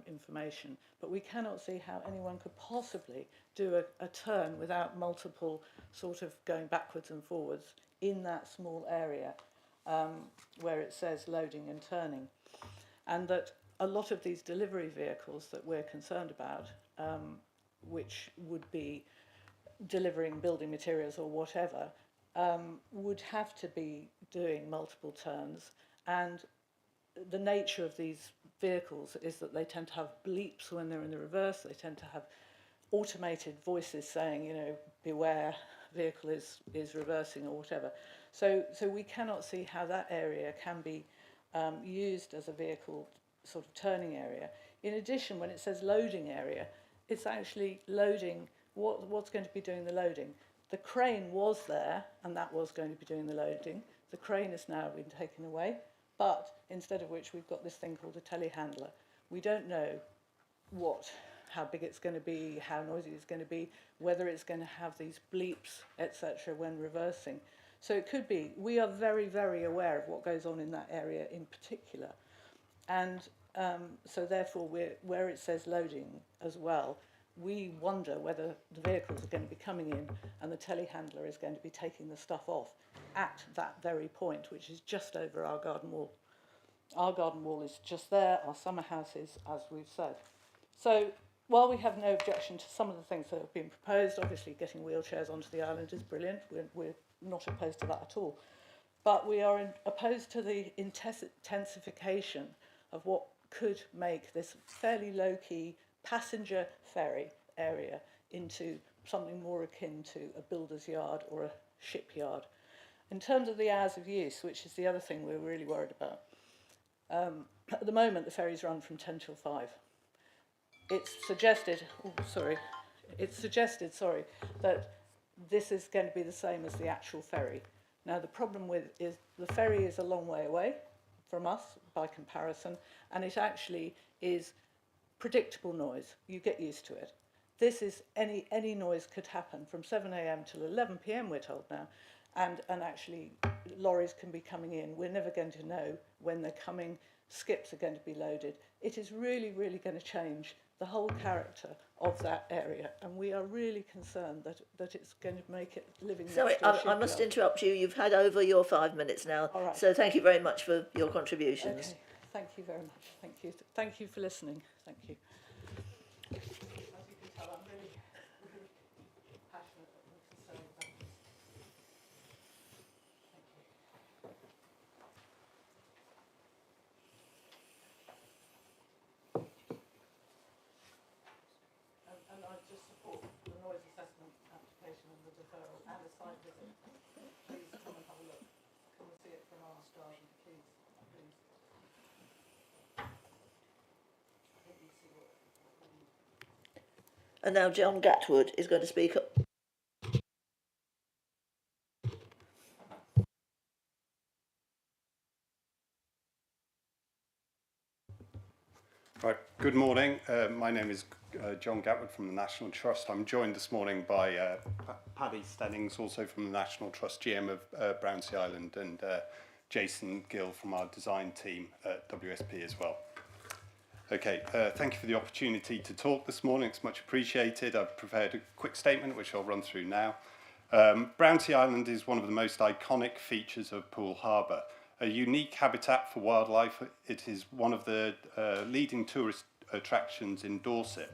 Q: information, but we cannot see how anyone could possibly do a turn without multiple sort of going backwards and forwards in that small area where it says loading and turning. And that a lot of these delivery vehicles that we're concerned about, which would be delivering building materials or whatever, would have to be doing multiple turns. And the nature of these vehicles is that they tend to have bleeps when they're in the reverse. They tend to have automated voices saying, you know, beware, vehicle is reversing or whatever. So we cannot see how that area can be used as a vehicle sort of turning area. In addition, when it says loading area, it's actually loading what's going to be doing the loading? The crane was there, and that was going to be doing the loading. The crane has now been taken away, but instead of which we've got this thing called a telehandler. We don't know how big it's going to be, how noisy it's going to be, whether it's going to have these bleeps, etc., when reversing. So it could be. We are very, very aware of what goes on in that area in particular. And so therefore, where it says loading as well, we wonder whether the vehicles are going to be coming in and the telehandler is going to be taking the stuff off at that very point, which is just over our garden wall. Our garden wall is just there, our summer house is, as we've said. So while we have no objection to some of the things that have been proposed, obviously getting wheelchairs onto the island is brilliant. We're not opposed to that at all. But we are opposed to the intensification of what could make this fairly low-key passenger ferry area into something more akin to a builder's yard or a shipyard. In terms of the hours of use, which is the other thing we're really worried about, at the moment the ferries run from 10 till 5. It's suggested, that this is going to be the same as the actual ferry. Now the problem is the ferry is a long way away from us by comparison, and it actually is predictable noise. You get used to it. This is any noise could happen from 7 a.m. till 11 p.m. we're told now, and actually lorries can be coming in. We're never going to know when they're coming. Skips are going to be loaded. It is really, really going to change the whole character of that area, and we are really concerned that it's going to make it living.
A: Sorry, I must interrupt you. You've had over your 5 minutes now.
Q: All right.
A: So thank you very much for your contributions.
Q: Okay. Thank you very much. Thank you. Thank you for listening. Thank you. As you can tell, I'm really passionate and concerned about this. And I just support the noise assessment application and the deferral and the site visit. Please come and have a look. Come and see it from our garden, please. Please.
A: And now John Gatwood is going to speak up.
S: Right, good morning. My name is John Gatwood from the National Trust. I'm joined this morning by Paddy Stennings, also from the National Trust, GM of Brownsea Island, and Jason Gill from our design team at WSP as well. Okay, thank you for the opportunity to talk this morning. It's much appreciated. I've prepared a quick statement which I'll run through now. Brownsea Island is one of the most iconic features of Poole Harbour. A unique habitat for wildlife, it is one of the leading tourist attractions in Dorset.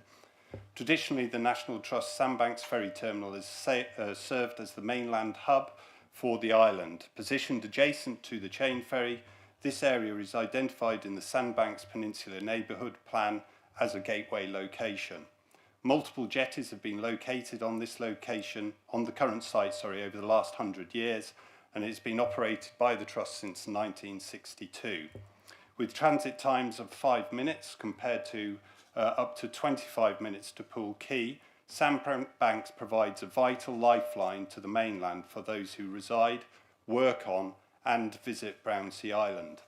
S: Traditionally, the National Trust Sandbanks Ferry Terminal has served as the mainland hub for the island. Positioned adjacent to the chain ferry, this area is identified in the Sandbanks Peninsula Neighbourhood Plan as a gateway location. Multiple jetties have been located on this location, on the current site, over the last 100 years, and it's been operated by the Trust since 1962. With transit times of 5 minutes compared to up to 25 minutes to Poole Quay, Sandbanks provides a vital lifeline to the mainland for those who reside, work on and visit Brownsea Island.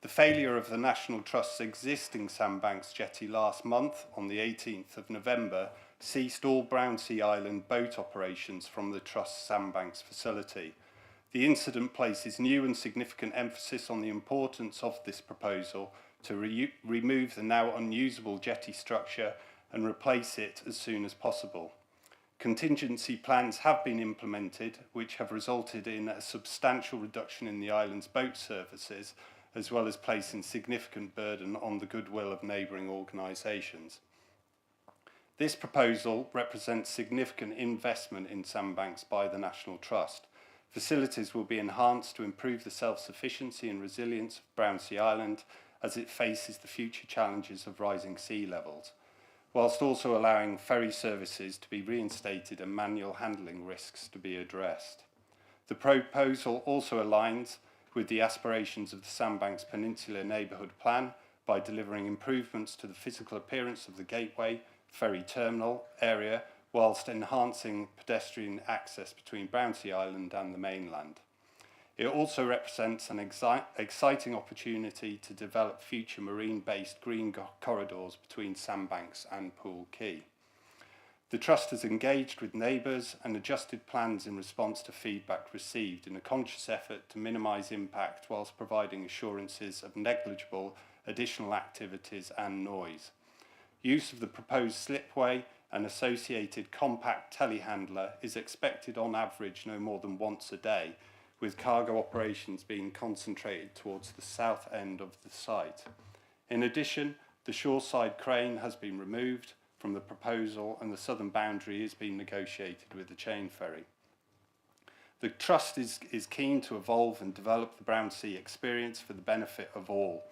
S: The failure of the National Trust's existing Sandbanks jetty last month, on the 18th of November, ceased all Brownsea Island boat operations from the Trust's Sandbanks facility. The incident places new and significant emphasis on the importance of this proposal to remove the now unusable jetty structure and replace it as soon as possible. Contingency plans have been implemented, which have resulted in a substantial reduction in the island's boat services, as well as placing significant burden on the goodwill of neighbouring organisations. This proposal represents significant investment in Sandbanks by the National Trust. Facilities will be enhanced to improve the self-sufficiency and resilience of Brownsea Island as it faces the future challenges of rising sea levels, whilst also allowing ferry services to be reinstated and manual handling risks to be addressed. The proposal also aligns with the aspirations of the Sandbanks Peninsula Neighbourhood Plan by delivering improvements to the physical appearance of the gateway ferry terminal area whilst enhancing pedestrian access between Brownsea Island and the mainland. It also represents an exciting opportunity to develop future marine-based green corridors between Sandbanks and Poole Quay. The Trust has engaged with neighbours and adjusted plans in response to feedback received in a conscious effort to minimise impact whilst providing assurances of negligible additional activities and noise. Use of the proposed slipway and associated compact telehandler is expected on average no more than once a day, with cargo operations being concentrated towards the south end of the site. In addition, the shoreside crane has been removed from the proposal and the southern boundary is being negotiated with the chain ferry. The Trust is keen to evolve and develop the Brownsea experience for the benefit of all.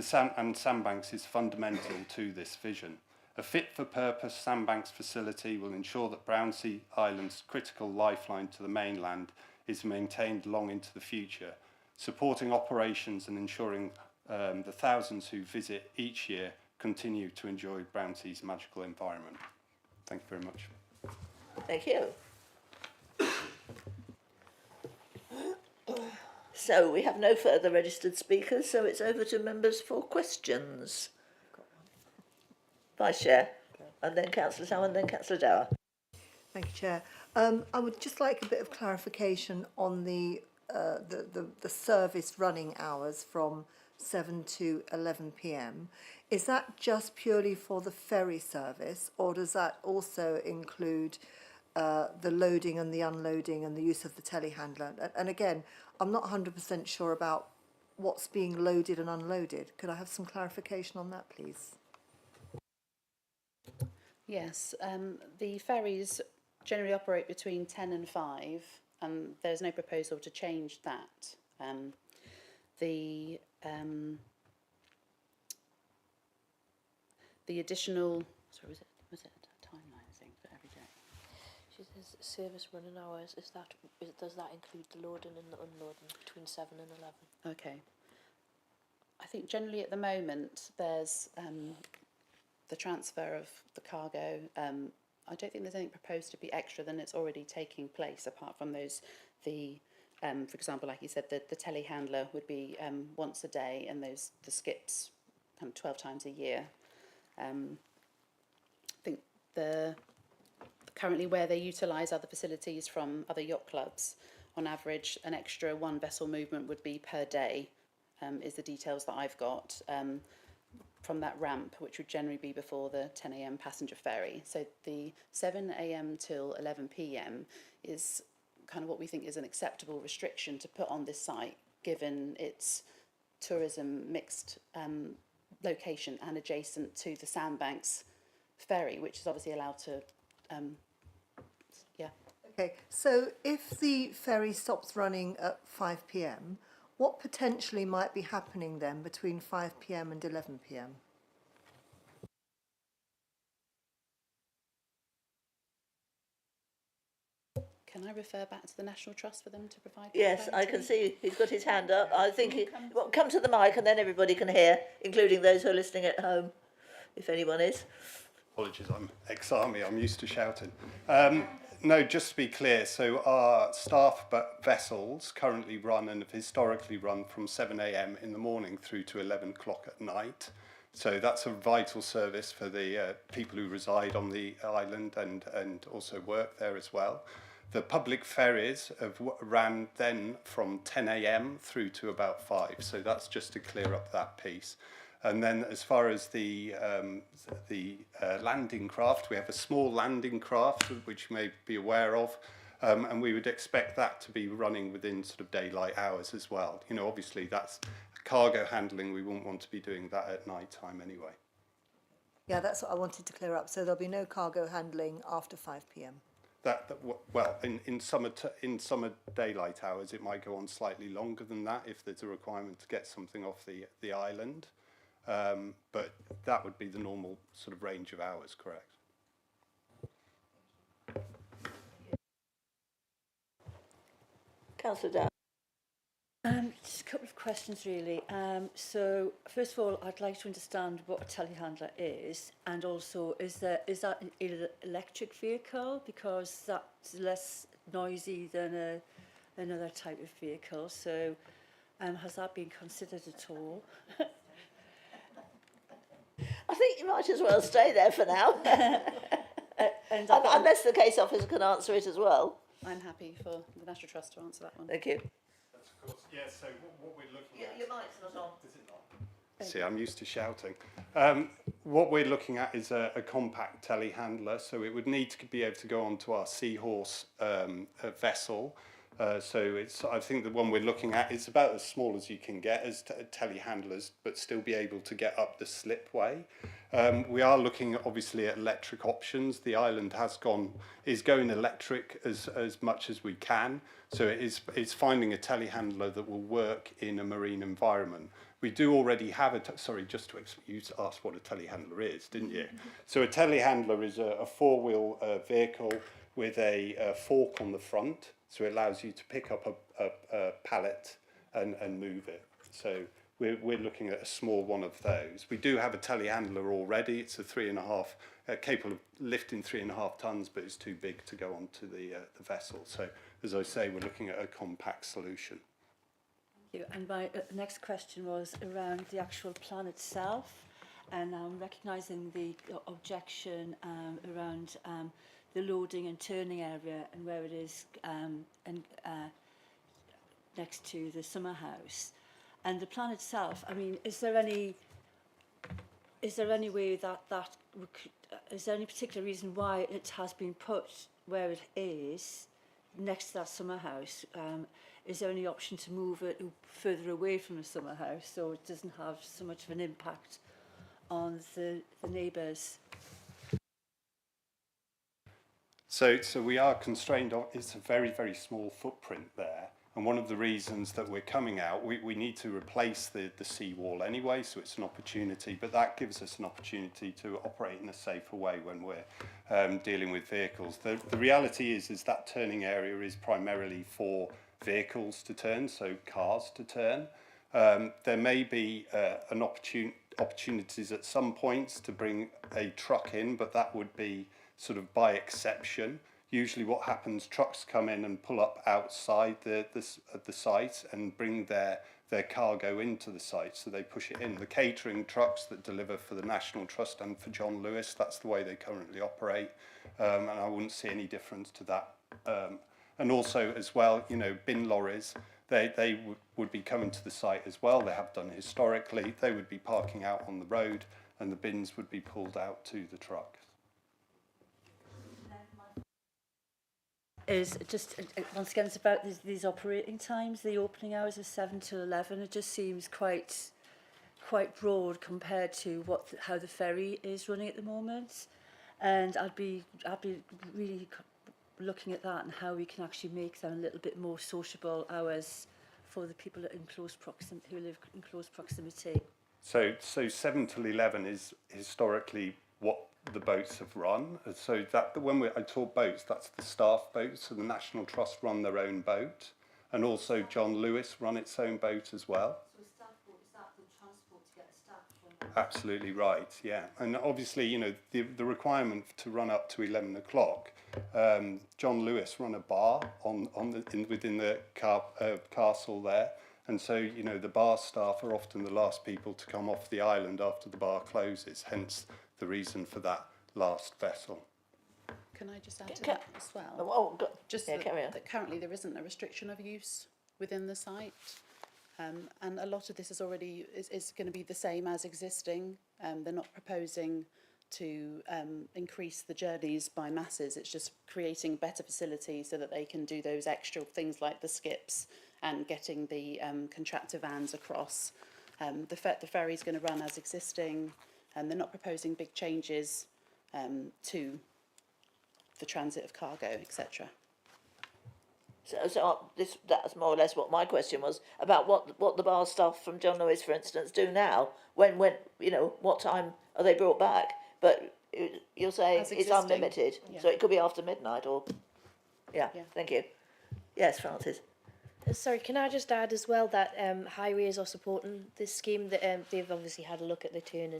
S: Sandbanks is fundamental to this vision. A fit-for-purpose Sandbanks facility will ensure that Brownsea Island's critical lifeline to the mainland is maintained long into the future, supporting operations and ensuring the thousands who visit each year continue to enjoy Brownsea's magical environment. Thank you very much.
A: Thank you. So we have no further registered speakers, so it's over to members for questions. Vice Chair, and then Councillor Tower, and then Councillor Dower.
C: Thank you, Chair. I would just like a bit of clarification on the service running hours from 7 to 11 p.m. Is that just purely for the ferry service, or does that also include the loading and the unloading and the use of the telehandler? And again, I'm not 100% sure about what's being loaded and unloaded. Could I have some clarification on that, please?
P: Yes, the ferries generally operate between 10 and 5, and there's no proposal to change that. The additional, sorry, was it a timeline thing for every day?
T: She says service running hours. Does that include the loading and the unloading between 7 and 11?
P: Okay. I think generally at the moment there's the transfer of the cargo. I don't think there's anything proposed to be extra than it's already taking place, apart from those, for example, like you said, the telehandler would be once a day, and the skips 12 times a year. I think currently where they utilise other facilities from other yacht clubs, on average an extra one vessel movement would be per day, is the details that I've got. From that ramp, which would generally be before the 10 a.m. passenger ferry. So the 7 a.m. till 11 p.m. is kind of what we think is an acceptable restriction to put on this site, given its tourism mixed location and adjacent to the Sandbanks ferry, which is obviously allowed to, yeah.
C: Okay, so if the ferry stops running at 5 p.m, what potentially might be happening then between 5 p.m. and 11 p.m?
P: Can I refer back to the National Trust for them to provide?
A: Yes, I can see he's got his hand up. I think come to the mic and then everybody can hear, including those who are listening at home, if anyone is.
S: Apologies, I'm ex-army, I'm used to shouting. No, just to be clear, so our staff vessels currently run and have historically run from 7 a.m. in the morning through to 11 o'clock at night. So that's a vital service for the people who reside on the island and also work there as well. The public ferries have ran then from 10 a.m. through to about 5, so that's just to clear up that piece. And then as far as the landing craft, we have a small landing craft, which you may be aware of, and we would expect that to be running within sort of daylight hours as well. You know, obviously that's cargo handling, we wouldn't want to be doing that at night time anyway.
C: Yeah, that's what I wanted to clear up. So there'll be no cargo handling after 5 p.m.
S: Well, in summer daylight hours, it might go on slightly longer than that if there's a requirement to get something off the island. But that would be the normal sort of range of hours, correct?
A: Councillor Dow.
D: Just a couple of questions really. So first of all, I'd like to understand what a telehandler is, and also is that an electric vehicle, because that's less noisy than another type of vehicle. So has that been considered at all?
A: I think you might as well stay there for now. Unless the case officer can answer it as well.
P: I'm happy for the National Trust to answer that one.
A: Thank you.
S: That's of course, yeah, so what we're looking at...
A: Your mic's not on.
S: Is it not? See, I'm used to shouting. What we're looking at is a compact telehandler, so it would need to be able to go onto our Seahorse vessel. So it's, I think the one we're looking at is about as small as you can get as telehandlers, but still be able to get up the slipway. We are looking obviously at electric options. The island is going electric as much as we can. So it's finding a telehandler that will work in a marine environment. We do already have you asked what a telehandler is, didn't you? So a telehandler is a four-wheel vehicle with a fork on the front. So it allows you to pick up a pallet and move it. So we're looking at a small one of those. We do have a telehandler already. It's a 3.5, capable of lifting 3.5 tons, but it's too big to go onto the vessel. So as I say, we're looking at a compact solution.
D: Thank you. And my next question was around the actual plan itself, and I'm recognising the objection around the loading and turning area and where it is next to the summer house. And the plan itself, I mean, is there any way is there any particular reason why it has been put where it is next to that summer house? Is there any option to move it further away from the summer house so it doesn't have so much of an impact on the neighbours?
S: So we are constrained on, it's a very, very small footprint there. And one of the reasons that we're coming out, we need to replace the seawall anyway, so it's an opportunity, but that gives us an opportunity to operate in a safer way when we're dealing with vehicles. The reality is that turning area is primarily for vehicles to turn, so cars to turn. There may be opportunities at some points to bring a truck in, but that would be sort of by exception. Usually what happens, trucks come in and pull up outside the site and bring their cargo into the site, so they push it in. The catering trucks that deliver for the National Trust and for John Lewis, that's the way they currently operate, and I wouldn't see any difference to that. And also as well, you know, bin lorries, they would be coming to the site as well. They have done historically. They would be parking out on the road and the bins would be pulled out to the truck.
D: Is just once again, it's about these operating times. The opening hours are 7 to 11. It just seems quite broad compared to how the ferry is running at the moment. And I'd be really looking at that and how we can actually make them a little bit more sociable hours for the people who live in close proximity.
S: So 7 till 11 is historically what the boats have run. So that when I talk boats, that's the staff boats. So the National Trust run their own boat, and also John Lewis run its own boat as well.
D: So a staff boat, is that the transport to get the staff from?
S: Absolutely right, yeah. And obviously, you know, the requirement to run up to 11 o'clock, John Lewis run a bar within the castle there. And so, you know, the bar staff are often the last people to come off the island after the bar closes, hence the reason for that last vessel.
P: Can I just add to that as well?
A: Just
P: that currently there isn't a restriction of use within the site, and a lot of this is already is going to be the same as existing. They're not proposing to increase the journeys by masses. It's just creating better facilities so that they can do those extra things like the skips and getting the contractor vans across. The ferry is going to run as existing. And they're not proposing big changes to the transit of cargo, etc.
A: So that's more or less what my question was about. What the bar staff from John Lewis, for instance, do now. When you know, what time are they brought back? But you're saying it's unlimited, so it could be after midnight or. Yeah. Thank you. Yes, Francis.
T: Sorry, can I just add as well that highways are supporting this scheme. That they've obviously had a look at the turn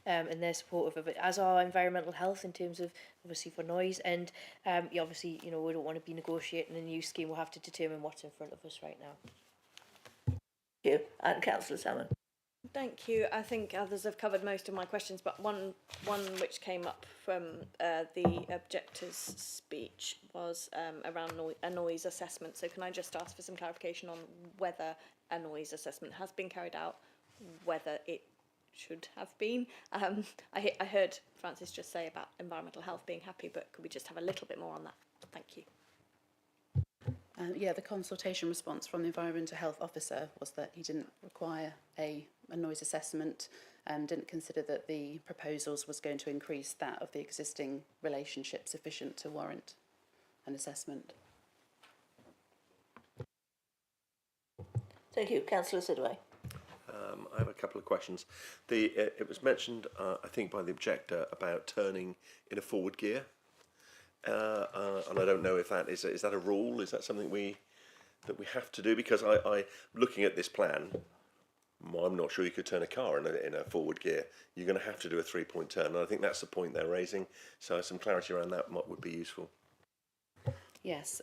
T: and they're supportive of it, as are environmental health in terms of obviously for noise. And obviously, we don't want to be negotiating a new scheme. We'll have to determine what's in front of us right now.
A: Thank you. And Councillor Salmon.
N: Thank you. I think others have covered most of my questions, but one which came up from the objector's speech was around a noise assessment. So can I just ask for some clarification on whether a noise assessment has been carried out, whether it should have been? I heard Francis just say about environmental health being happy, but could we just have a little bit more on that? Thank you.
P: Yeah, the consultation response from the Environmental Health Officer was that he didn't require a noise assessment and didn't consider that the proposals was going to increase that of the existing relationship sufficient to warrant an assessment.
A: Thank you. Councillor Sidway.
G: I have a couple of questions. It was mentioned, I think, by the objector about turning in a forward gear. And I don't know if that is that a rule? Is that something that we have to do? Because I looking at this plan, I'm not sure you could turn a car in a forward gear. You're going to have to do a 3-point turn, and I think that's the point they're raising. So some clarity around that would be useful.
P: Yes,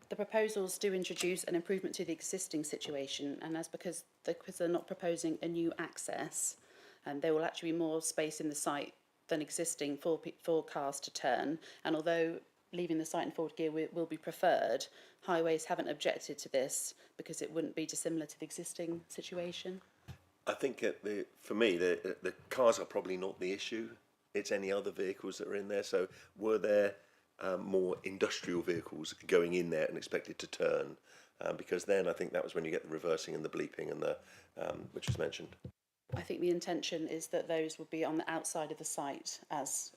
P: the proposals do introduce an improvement to the existing situation, and that's because they're not proposing a new access, and there will actually be more space in the site than existing for cars to turn. And although leaving the site in forward gear will be preferred, highways haven't objected to this because it wouldn't be dissimilar to the existing situation.
G: I think for me, the cars are probably not the issue. It's any other vehicles that are in there. So were there more industrial vehicles going in there and expected to turn? Because then I think that was when you get the reversing and the bleeping and the which was mentioned.
P: I think the intention is that those would be on the outside of the site, as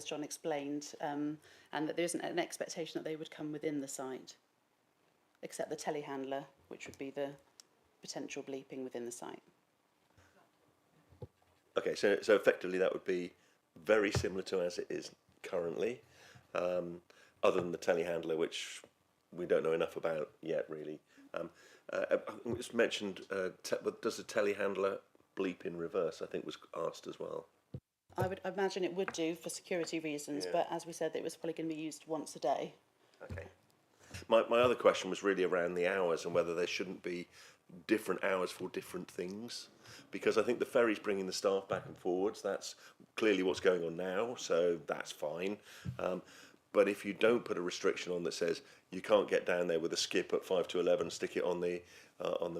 P: John explained, and that there isn't an expectation that they would come within the site, except the telehandler, which would be the potential bleeping within the site.
G: Okay, so effectively that would be very similar to as it is currently, other than the telehandler, which we don't know enough about yet, really. It's mentioned, does the telehandler bleep in reverse? I think was asked as well.
P: I would imagine it would do for security reasons, but as we said, it was probably going to be used once a day.
G: Okay. My other question was really around the hours and whether there shouldn't be different hours for different things, because I think the ferry's bringing the staff back and forwards. That's clearly what's going on now, so that's fine. But if you don't put a restriction on that says you can't get down there with a skip at 5 to 11, stick it on the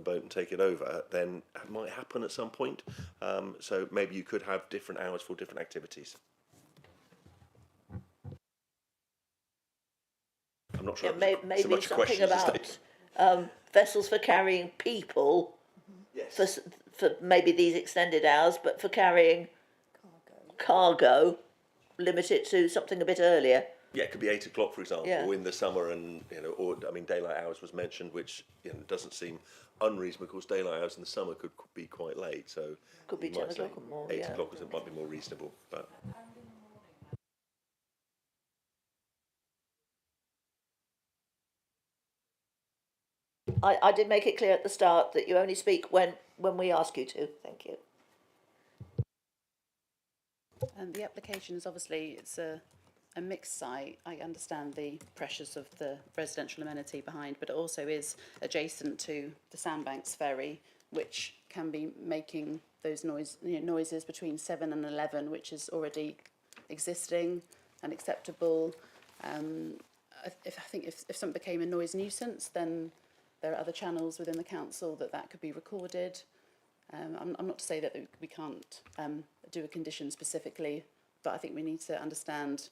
G: boat and take it over, then it might happen at some point. So maybe you could have different hours for different activities. I'm not sure.
A: Yeah, maybe
G: so much
A: something about vessels for carrying people. Yes. For maybe these extended hours, but for carrying cargo, limit it to something a bit earlier.
G: Yeah, it could be 8 o'clock, for example,
A: Yeah.
G: in the summer, and or I mean, daylight hours was mentioned, which doesn't seem unreasonable because daylight hours in the summer could be quite late. So
A: could be 10 o'clock or more.
G: 8 o'clock might be more reasonable, but.
A: I did make it clear at the start that you only speak when we ask you to. Thank you.
P: And the application is obviously, it's a mixed site. I understand the pressures of the residential amenity behind, but it also is adjacent to the Sandbanks ferry, which can be making those noises between 7 and 11, which is already existing and acceptable. I think if something became a noise nuisance, then there are other channels within the council that could be recorded. I'm not to say that we can't do a condition specifically, but I think we need to understand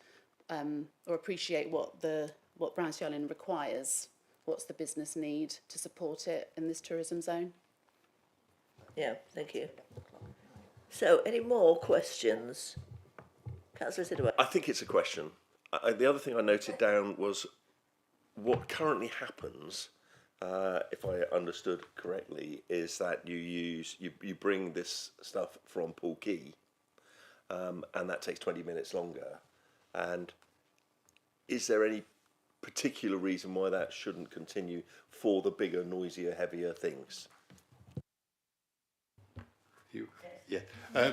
P: or appreciate what Brownsea Island requires. What's the business need to support it in this tourism zone?
A: Yeah, thank you. So, any more questions? Councillor Sidway.
G: I think it's a question. The other thing I noted down was what currently happens, if I understood correctly, is that you bring this stuff from Poole Quay, and that takes 20 minutes longer. And is there any particular reason why that shouldn't continue for the bigger, noisier, heavier things.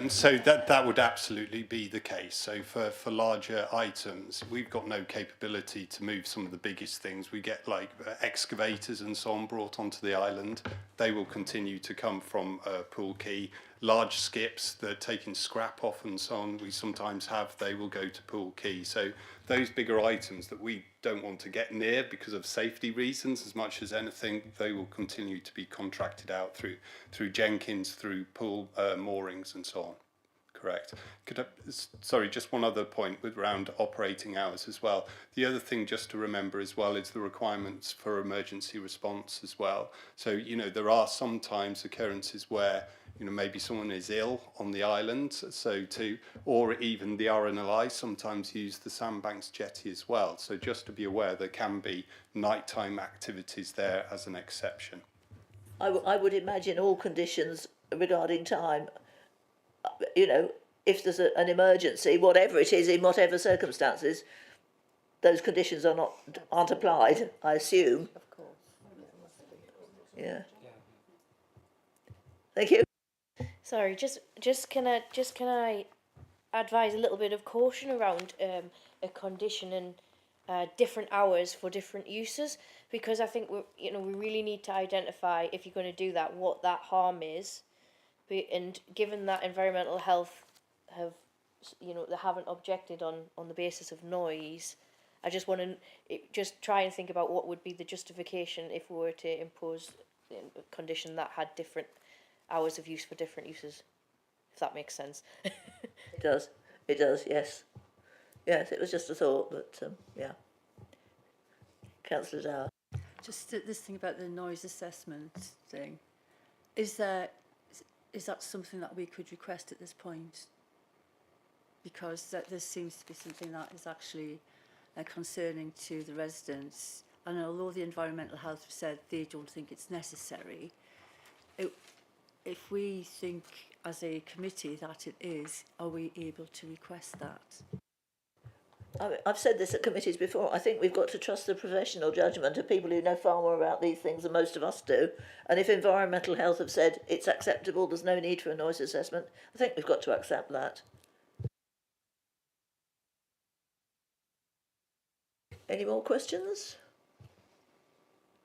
S: So that would absolutely be the case. So for larger items, we've got no capability to move some of the biggest things. We get like excavators and so on brought onto the island. They will continue to come from Poole Quay. Large skips that are taking scrap off and so on, we sometimes have, they will go to Poole Quay. So those bigger items that we don't want to get near because of safety reasons as much as anything, they will continue to be contracted out through Jenkins, through Poole moorings and so on. Correct. Sorry, just one other point with around operating hours as well. The other thing just to remember as well is the requirements for emergency response as well. So, you know, there are sometimes occurrences where, you know, maybe someone is ill on the island, so or even the RNLI sometimes use the Sandbanks jetty as well. So just to be aware, there can be nighttime activities there as an exception.
A: I would imagine all conditions regarding time, you know, if there's an emergency, whatever it is, in whatever circumstances, those conditions aren't applied, I assume.
C: Of course.
A: Yeah. Thank you.
T: Sorry, just can I advise a little bit of caution around a condition and different hours for different uses, because I think we really need to identify, if you're going to do that, what that harm is. And given that environmental health they haven't objected on the basis of noise, I just want to just try and think about what would be the justification if we were to impose a condition that had different hours of use for different uses, if that makes sense.
A: It does, yes. Yes, it was just a thought, but yeah. Councillor Dower.
D: Just this thing about the noise assessment thing, is that something that we could request at this point? Because this seems to be something that is actually concerning to the residents. And although the environmental health have said they don't think it's necessary, if we think as a committee that it is, are we able to request that?
A: I've said this at committees before. I think we've got to trust the professional judgment of people who know far more about these things than most of us do. And if environmental health have said it's acceptable, there's no need for a noise assessment, I think we've got to accept that. Any more questions?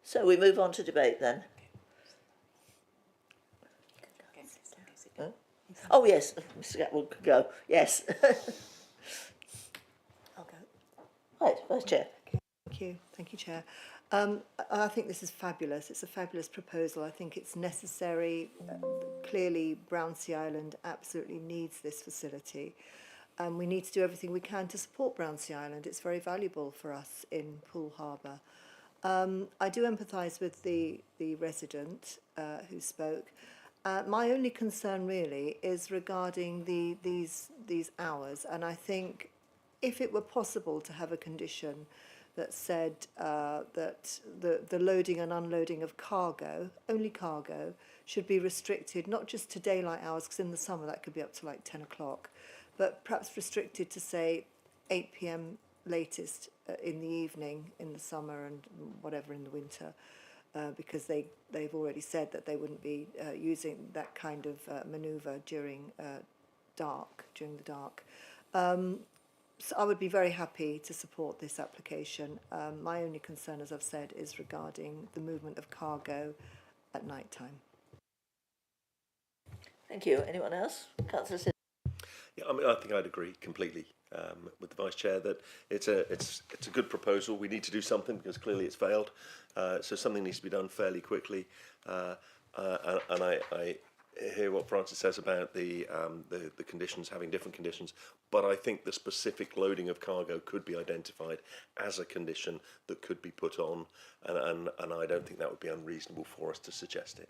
A: So we move on to debate then. Oh yes, Mr. Gatwood could go. Yes.
C: I'll go.
A: Right, Vice Chair.
C: Thank you, Chair. I think this is fabulous. It's a fabulous proposal. I think it's necessary. Clearly, Brownsea Island absolutely needs this facility. We need to do everything we can to support Brownsea Island. It's very valuable for us in Poole Harbour. I do empathise with the resident who spoke. My only concern really is regarding these hours, and I think if it were possible to have a condition that said that the loading and unloading of cargo, only cargo, should be restricted not just to daylight hours, because in the summer that could be up to like 10 o'clock, but perhaps restricted to say 8 p.m. latest in the evening in the summer and whatever in the winter. Because they've already said that they wouldn't be using that kind of manoeuvre during the dark. So I would be very happy to support this application. My only concern, as I've said, is regarding the movement of cargo at night time.
A: Thank you. Anyone else? Councillor Sid.
G: Yeah, I mean, I think I'd agree completely with the Vice Chair that it's a good proposal. We need to do something because clearly it's failed. So something needs to be done fairly quickly. And I hear what Francis says about the conditions, having different conditions, but I think the specific loading of cargo could be identified as a condition that could be put on, and I don't think that would be unreasonable for us to suggest it.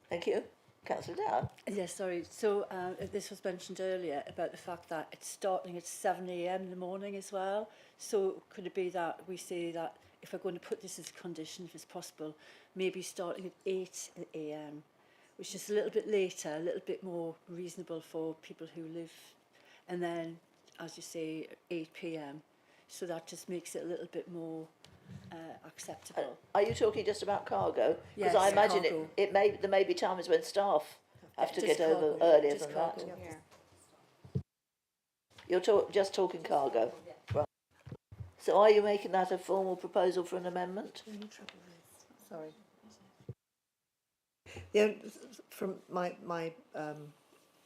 A: Thank you. Councillor Dower.
D: Yes, sorry. So this was mentioned earlier about the fact that it's starting at 7 a.m. in the morning as well. So could it be that we say that if we're going to put this as a condition, if it's possible, maybe starting at 8 a.m., which is a little bit later, a little bit more reasonable for people who live, and then, as you say, 8 p.m., so that just makes it a little bit more acceptable.
A: Are you talking just about cargo? Because
D: Yes,
A: I imagine
D: cargo.
A: there may be times when staff have to
D: Just
A: get over
D: cargo,
A: earlier
D: just
A: than
D: cargo.
A: that. You're just talking cargo, right? So are you making that a formal proposal for an amendment?
C: Sorry. From my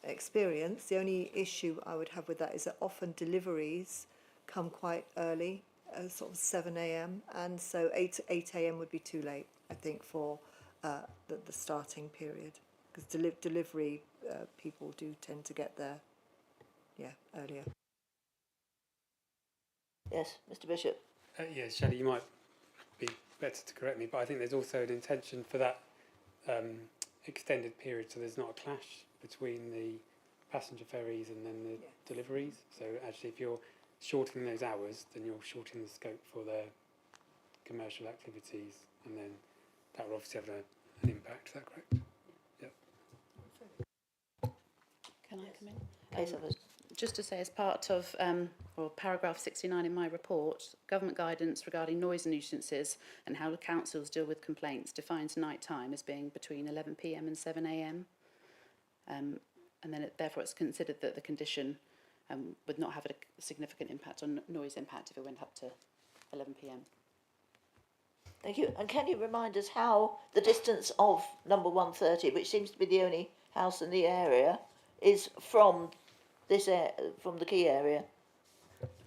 C: experience, the only issue I would have with that is that often deliveries come quite early, sort of 7 a.m. and so 8 a.m. would be too late, I think, for the starting period, because delivery people do tend to get there, earlier.
A: Yes, Mr. Bishop.
H: Yes, Shelley, you might be better to correct me, but I think there's also an intention for that extended period, so there's not a clash between the passenger ferries and then the deliveries. So actually, if you're shortening those hours, then you're shortening the scope for their commercial activities, and then that will obviously have an impact. Is that correct? Yep.
P: Can I come in?
A: Case others.
P: Just to say, as part of paragraph 69 in my report, government guidance regarding noise nuisances and how the councils deal with complaints defines night time as being between 11 p.m. and 7 a.m. And then therefore it's considered that the condition would not have a significant impact on noise impact if it went up to 11 p.m.
A: Thank you. And can you remind us how the distance of number 130, which seems to be the only house in the area, is from from the key area?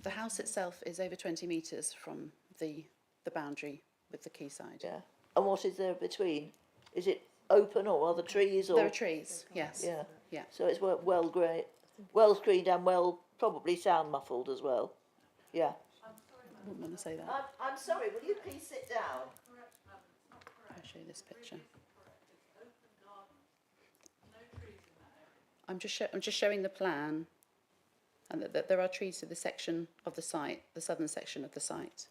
P: The house itself is over 20 metres from the boundary with the quayside.
A: Yeah. And what is there between? Is it open or are there trees? Or?
P: There are trees, yes.
A: Yeah.
P: Yeah.
A: So it's well screened and probably sound muffled as well. Yeah.
P: I wouldn't want to say that.
A: I'm sorry, will you please sit down?
P: I'll show you this picture. I'm just showing the plan, and that there are trees to the section of the site, the southern section of the site.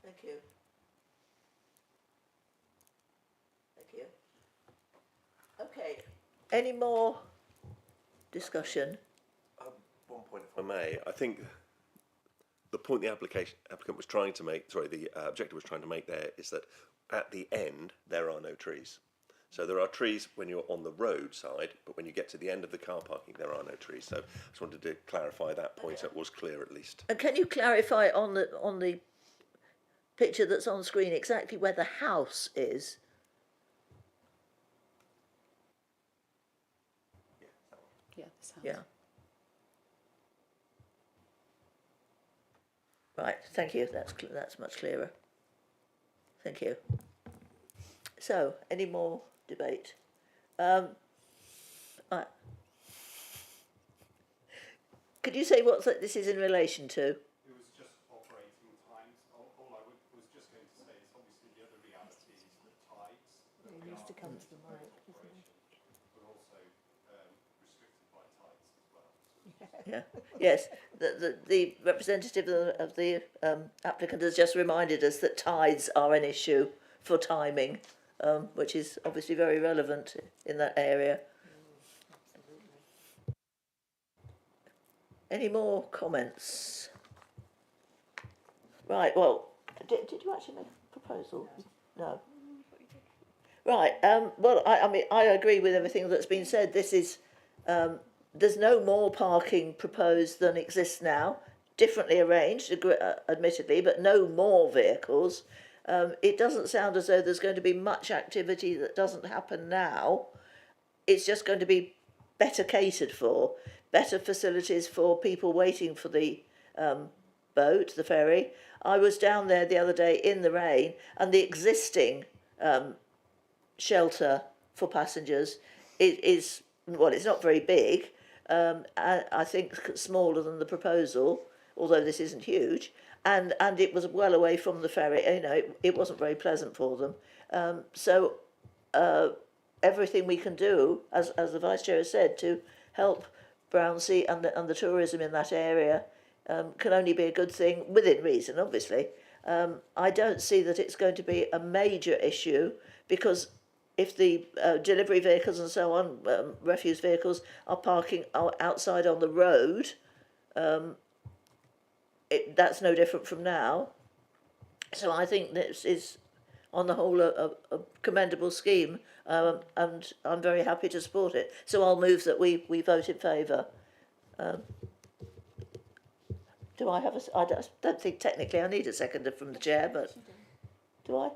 A: Thank you. Thank you. Okay. Any more discussion?
G: One point, if I may. I think the point the applicant was trying to make, the objector was trying to make there, is that at the end there are no trees. So there are trees when you're on the road side, but when you get to the end of the car parking, there are no trees. So I just wanted to clarify that point, so it was clear at least.
A: And can you clarify on the picture that's on screen exactly where the house is?
P: Yeah, this house.
A: Yeah. Right, thank you. That's much clearer. Thank you. So, any more debate? Could you say what this is in relation to?
S: It was just operating times. All I was just going to say is obviously the other reality is the tides.
C: It needs to come to the mic, doesn't it?
S: But also restricted by tides as well.
A: Yeah. Yes. The representative of the applicant has just reminded us that tides are an issue for timing, which is obviously very relevant in that area. Any more comments? Right, well, did you actually make a proposal? No. Right, well, I mean, I agree with everything that's been said. This is, there's no more parking proposed than exists now, differently arranged, admittedly, but no more vehicles. It doesn't sound as though there's going to be much activity that doesn't happen now. It's just going to be better catered for, better facilities for people waiting for the boat, the ferry. I was down there the other day in the rain, and the existing shelter for passengers is well, it's not very big. I think smaller than the proposal, although this isn't huge. And it was well away from the ferry. You know, it wasn't very pleasant for them. So everything we can do, as the Vice Chair has said, to help Brownsea and the tourism in that area can only be a good thing, within reason, obviously. I don't see that it's going to be a major issue, because if the delivery vehicles and so on, refuse vehicles, are parking outside on the road, that's no different from now. So I think this is, on the whole, a commendable scheme, and I'm very happy to support it. So I'll move that we vote in favour. Do I have I don't think technically I need a seconder from the chair, but do I?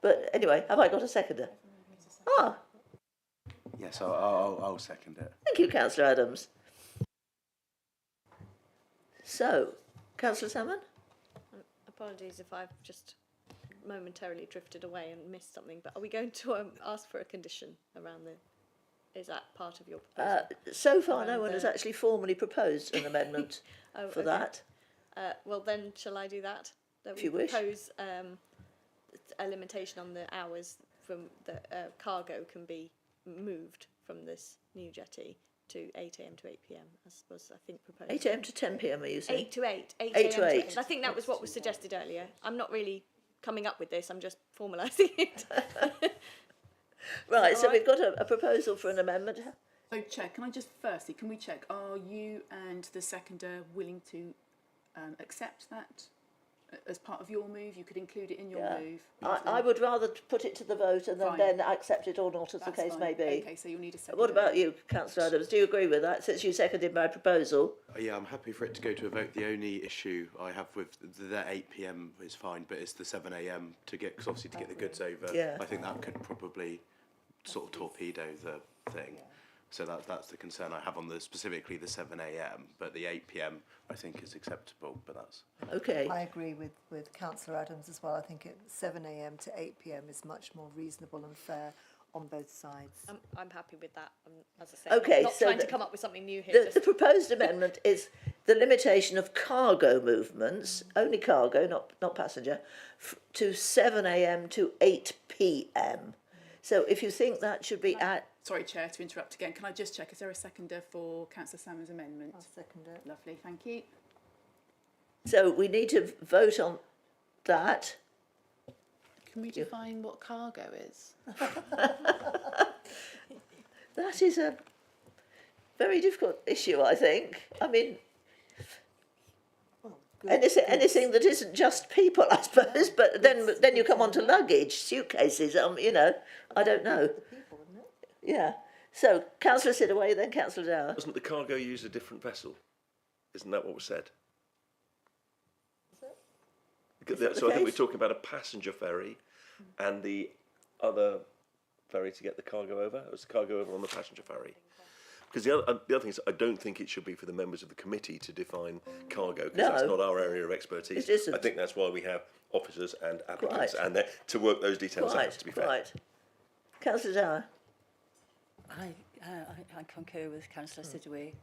A: But anyway, have I got a seconder? Ah,
U: Yes, I'll second it.
A: thank you, Councillor Adams. So, Councillor Salmon?
N: Apologies if I've just momentarily drifted away and missed something, but are we going to ask for a condition around is that part of your proposal?
A: So far, no one has actually formally proposed an amendment for
N: okay.
A: that.
N: Well, then, shall I do that? That
A: If you wish.
N: propose a limitation on the hours from the cargo can be moved from this new jetty to 8 a.m. to 8 p.m. I think proposed.
A: 8 a.m. to 10 p.m. are you saying?
N: 8 to 8. 8
A: 8 to
N: a.m.
A: 8.
N: I think that was what was suggested earlier. I'm not really coming up with this, I'm just formalising it.
A: Right, so we've got a proposal for an amendment.
B: So, Chair, can I just firstly, can we check, are you and the seconder willing to accept that as part of your move? You could include it in your move.
A: I would rather put it to the vote and then accept it or not, as the case may be.
B: Okay, so you'll need a seconder.
A: What about you, Councillor Adams? Do you agree with that, since you seconded my proposal?
U: Yeah, I'm happy for it to go to a vote. The only issue I have with the 8 p.m. is fine, but it's the 7 a.m. to get, because obviously to get the goods over, I think that could probably sort of torpedo the thing. So that's the concern I have on specifically the 7 a.m. But the 8 p.m. I think is acceptable. But that's
A: okay.
C: I agree with Councillor Adams as well. I think 7 a.m. to 8 p.m. is much more reasonable and fair on both sides.
N: I'm happy with that. As I say,
A: Okay,
N: not
A: so
N: trying to come up with something new here.
A: The proposed amendment is the limitation of cargo movements, only cargo, not passenger, to 7 a.m. to 8 p.m. So if you think that should be at...
B: Sorry, Chair, to interrupt again. Can I just check, is there a seconder for Councillor Salmon's amendment?
C: I'll second it.
B: Lovely, thank you.
A: So we need to vote on that.
P: Can we define what cargo is?
A: That is a very difficult issue, I think. I mean, anything that isn't just people, I suppose. But then you come on to luggage, suitcases. You know, I don't know. Yeah. So, Councillor Sidaway, then Councillor Dower.
G: Doesn't the cargo use a different vessel? Isn't that what was said? So I think we're talking about a passenger ferry and the other ferry to get the cargo over. It was the cargo over on the passenger ferry. Because the other thing is, I don't think it should be for the members of the committee to define cargo, because that's not our area of expertise.
A: It isn't.
G: I think that's why we have officers and applicants and to work those details out, to be fair.
A: Right. Councillor Dower.
D: I concur with Councillor Sidaway.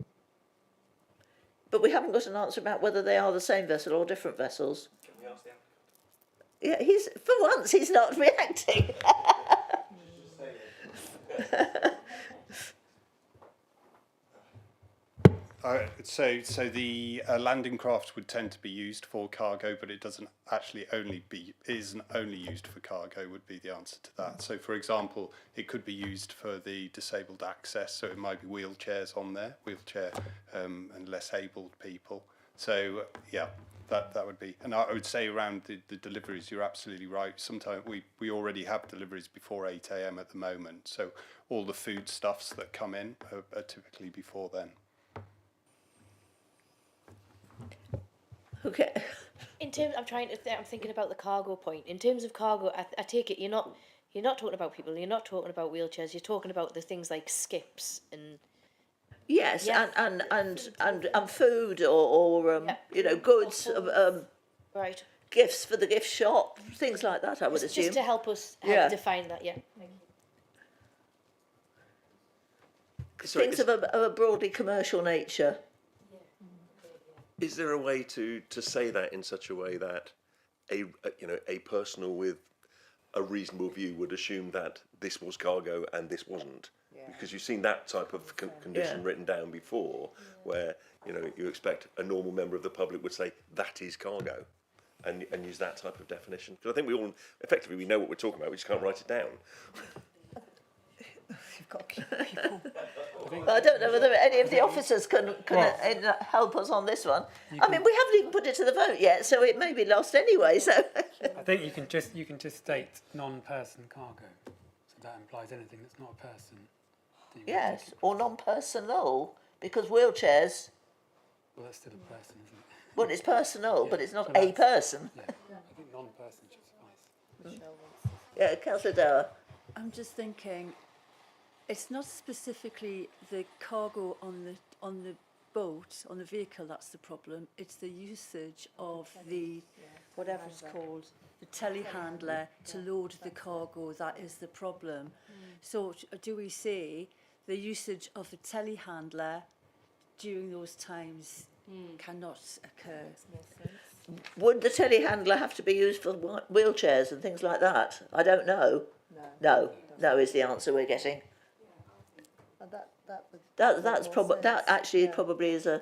A: But we haven't got an answer about whether they are the same vessel or different vessels.
O: Can we ask the
A: Yeah, for once he's not reacting.
S: So the landing craft would tend to be used for cargo, but it isn't only used for cargo, would be the answer to that. So, for example, it could be used for the disabled access, so it might be wheelchairs on there, and less abled people. So, yeah, that would be. And I would say around the deliveries, you're absolutely right. Sometimes we already have deliveries before 8 a.m. at the moment, so all the foodstuffs that come in are typically before then.
A: Okay.
T: In terms, I'm thinking about the cargo point. In terms of cargo, I take it you're not talking about people. You're not talking about wheelchairs. You're talking about the things like skips and.
A: Yes, yeah. and food or you know, goods,
T: right.
A: Gifts for the gift shop, things like that. I would assume.
T: Just to help us define that, yeah.
A: Things of a broadly commercial nature.
G: Is there a way to say that in such a way that a person with a reasonable view would assume that this was cargo and this wasn't? Yeah. Because you've seen that type of condition written down before, where you expect a normal member of the public would say that is cargo, and use that type of definition. Because I think we know what we're talking about, we just can't write it down.
C: You've got to keep people.
A: Well, I don't know whether any of the officers can help us on this one. I mean, we haven't even put it to the vote yet, so it may be lost anyway. So
H: I think you can just state non-person cargo, so that implies anything that's not a person.
A: Yes, or non-personal, because wheelchairs.
H: Well, that's still a person, isn't it?
A: Well, it's personal, but it's not
H: So
A: a person.
H: Yeah, I think non-person should suffice.
A: Yeah, Councillor Dower.
D: I'm just thinking, it's not specifically the cargo on the boat, on the vehicle that's the problem. It's the usage of the, whatever it's called, the telehandler to load the cargo. That is the problem. So do we say the usage of the telehandler during those times cannot occur?
A: Would the telehandler have to be used for wheelchairs and things like that? I don't know. No is the answer we're getting. That actually probably is a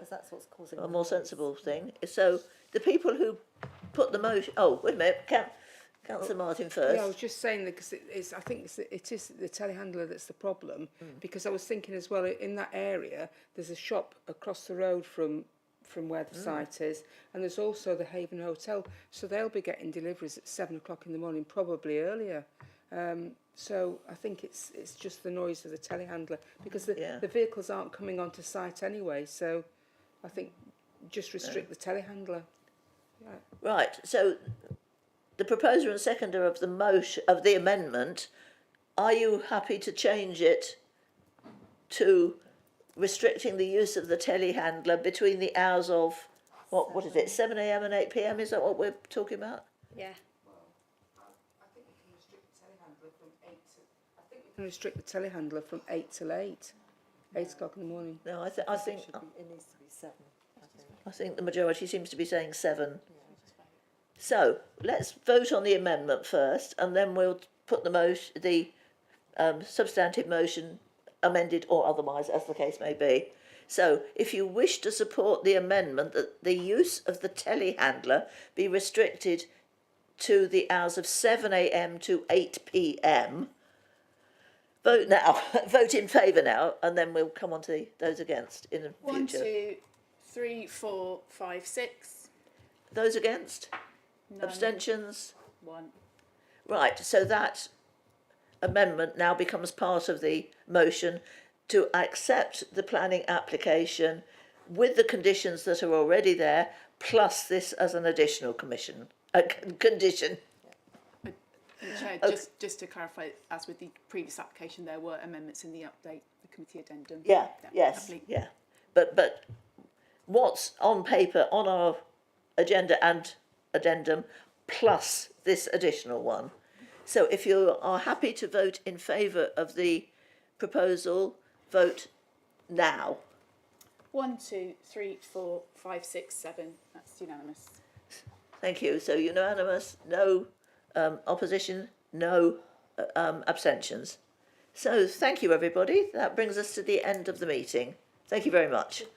A: more sensible thing. So the people who put the motion. Oh, wait a minute, Councillor Martin first.
E: Yeah, I was just saying that because I think it is the telehandler that's the problem. Because I was thinking as well, in that area, there's a shop across the road from where the site is, and there's also the Haven Hotel, so they'll be getting deliveries at 7 o'clock in the morning, probably earlier. So I think it's just the noise of the telehandler, because the vehicles aren't coming onto site anyway. So I think just restrict the telehandler. Yeah.
A: Right. So the proposer and seconder of the amendment, are you happy to change it to restricting the use of the telehandler between the hours of what is it, 7 a.m. and 8 p.m. Is that what we're talking about?
T: Yeah.
E: Restrict the telehandler from 8 till 8 o'clock in the morning.
A: No, I think
C: it needs to be 7.
A: I think the majority seems to be saying 7. So let's vote on the amendment first, and then we'll put the substantive motion, amended or otherwise, as the case may be. So if you wish to support the amendment that the use of the telehandler be restricted to the hours of 7 a.m. to 8 p.m, vote now. Vote in favour now, and then we'll come on to those against in the
B: 1,
A: future.
B: 2, 3, 4, 5, 6.
A: Those against?
B: None.
A: Abstentions?
B: 1.
A: Right, so that amendment now becomes part of the motion to accept the planning application with the conditions that are already there, plus this as an additional condition.
B: Chair, just to clarify, as with the previous application, there were amendments in the update, the committee addendum.
A: Yeah. But what's on paper on our agenda and addendum, plus this additional one. So if you are happy to vote in favour of the proposal, vote now.
B: 1, 2, 3, 4, 5, 6, 7. That's unanimous.
A: Thank you. So unanimous, no opposition, no abstentions. So thank you, everybody. That brings us to the end of the meeting. Thank you very much.
C: Good.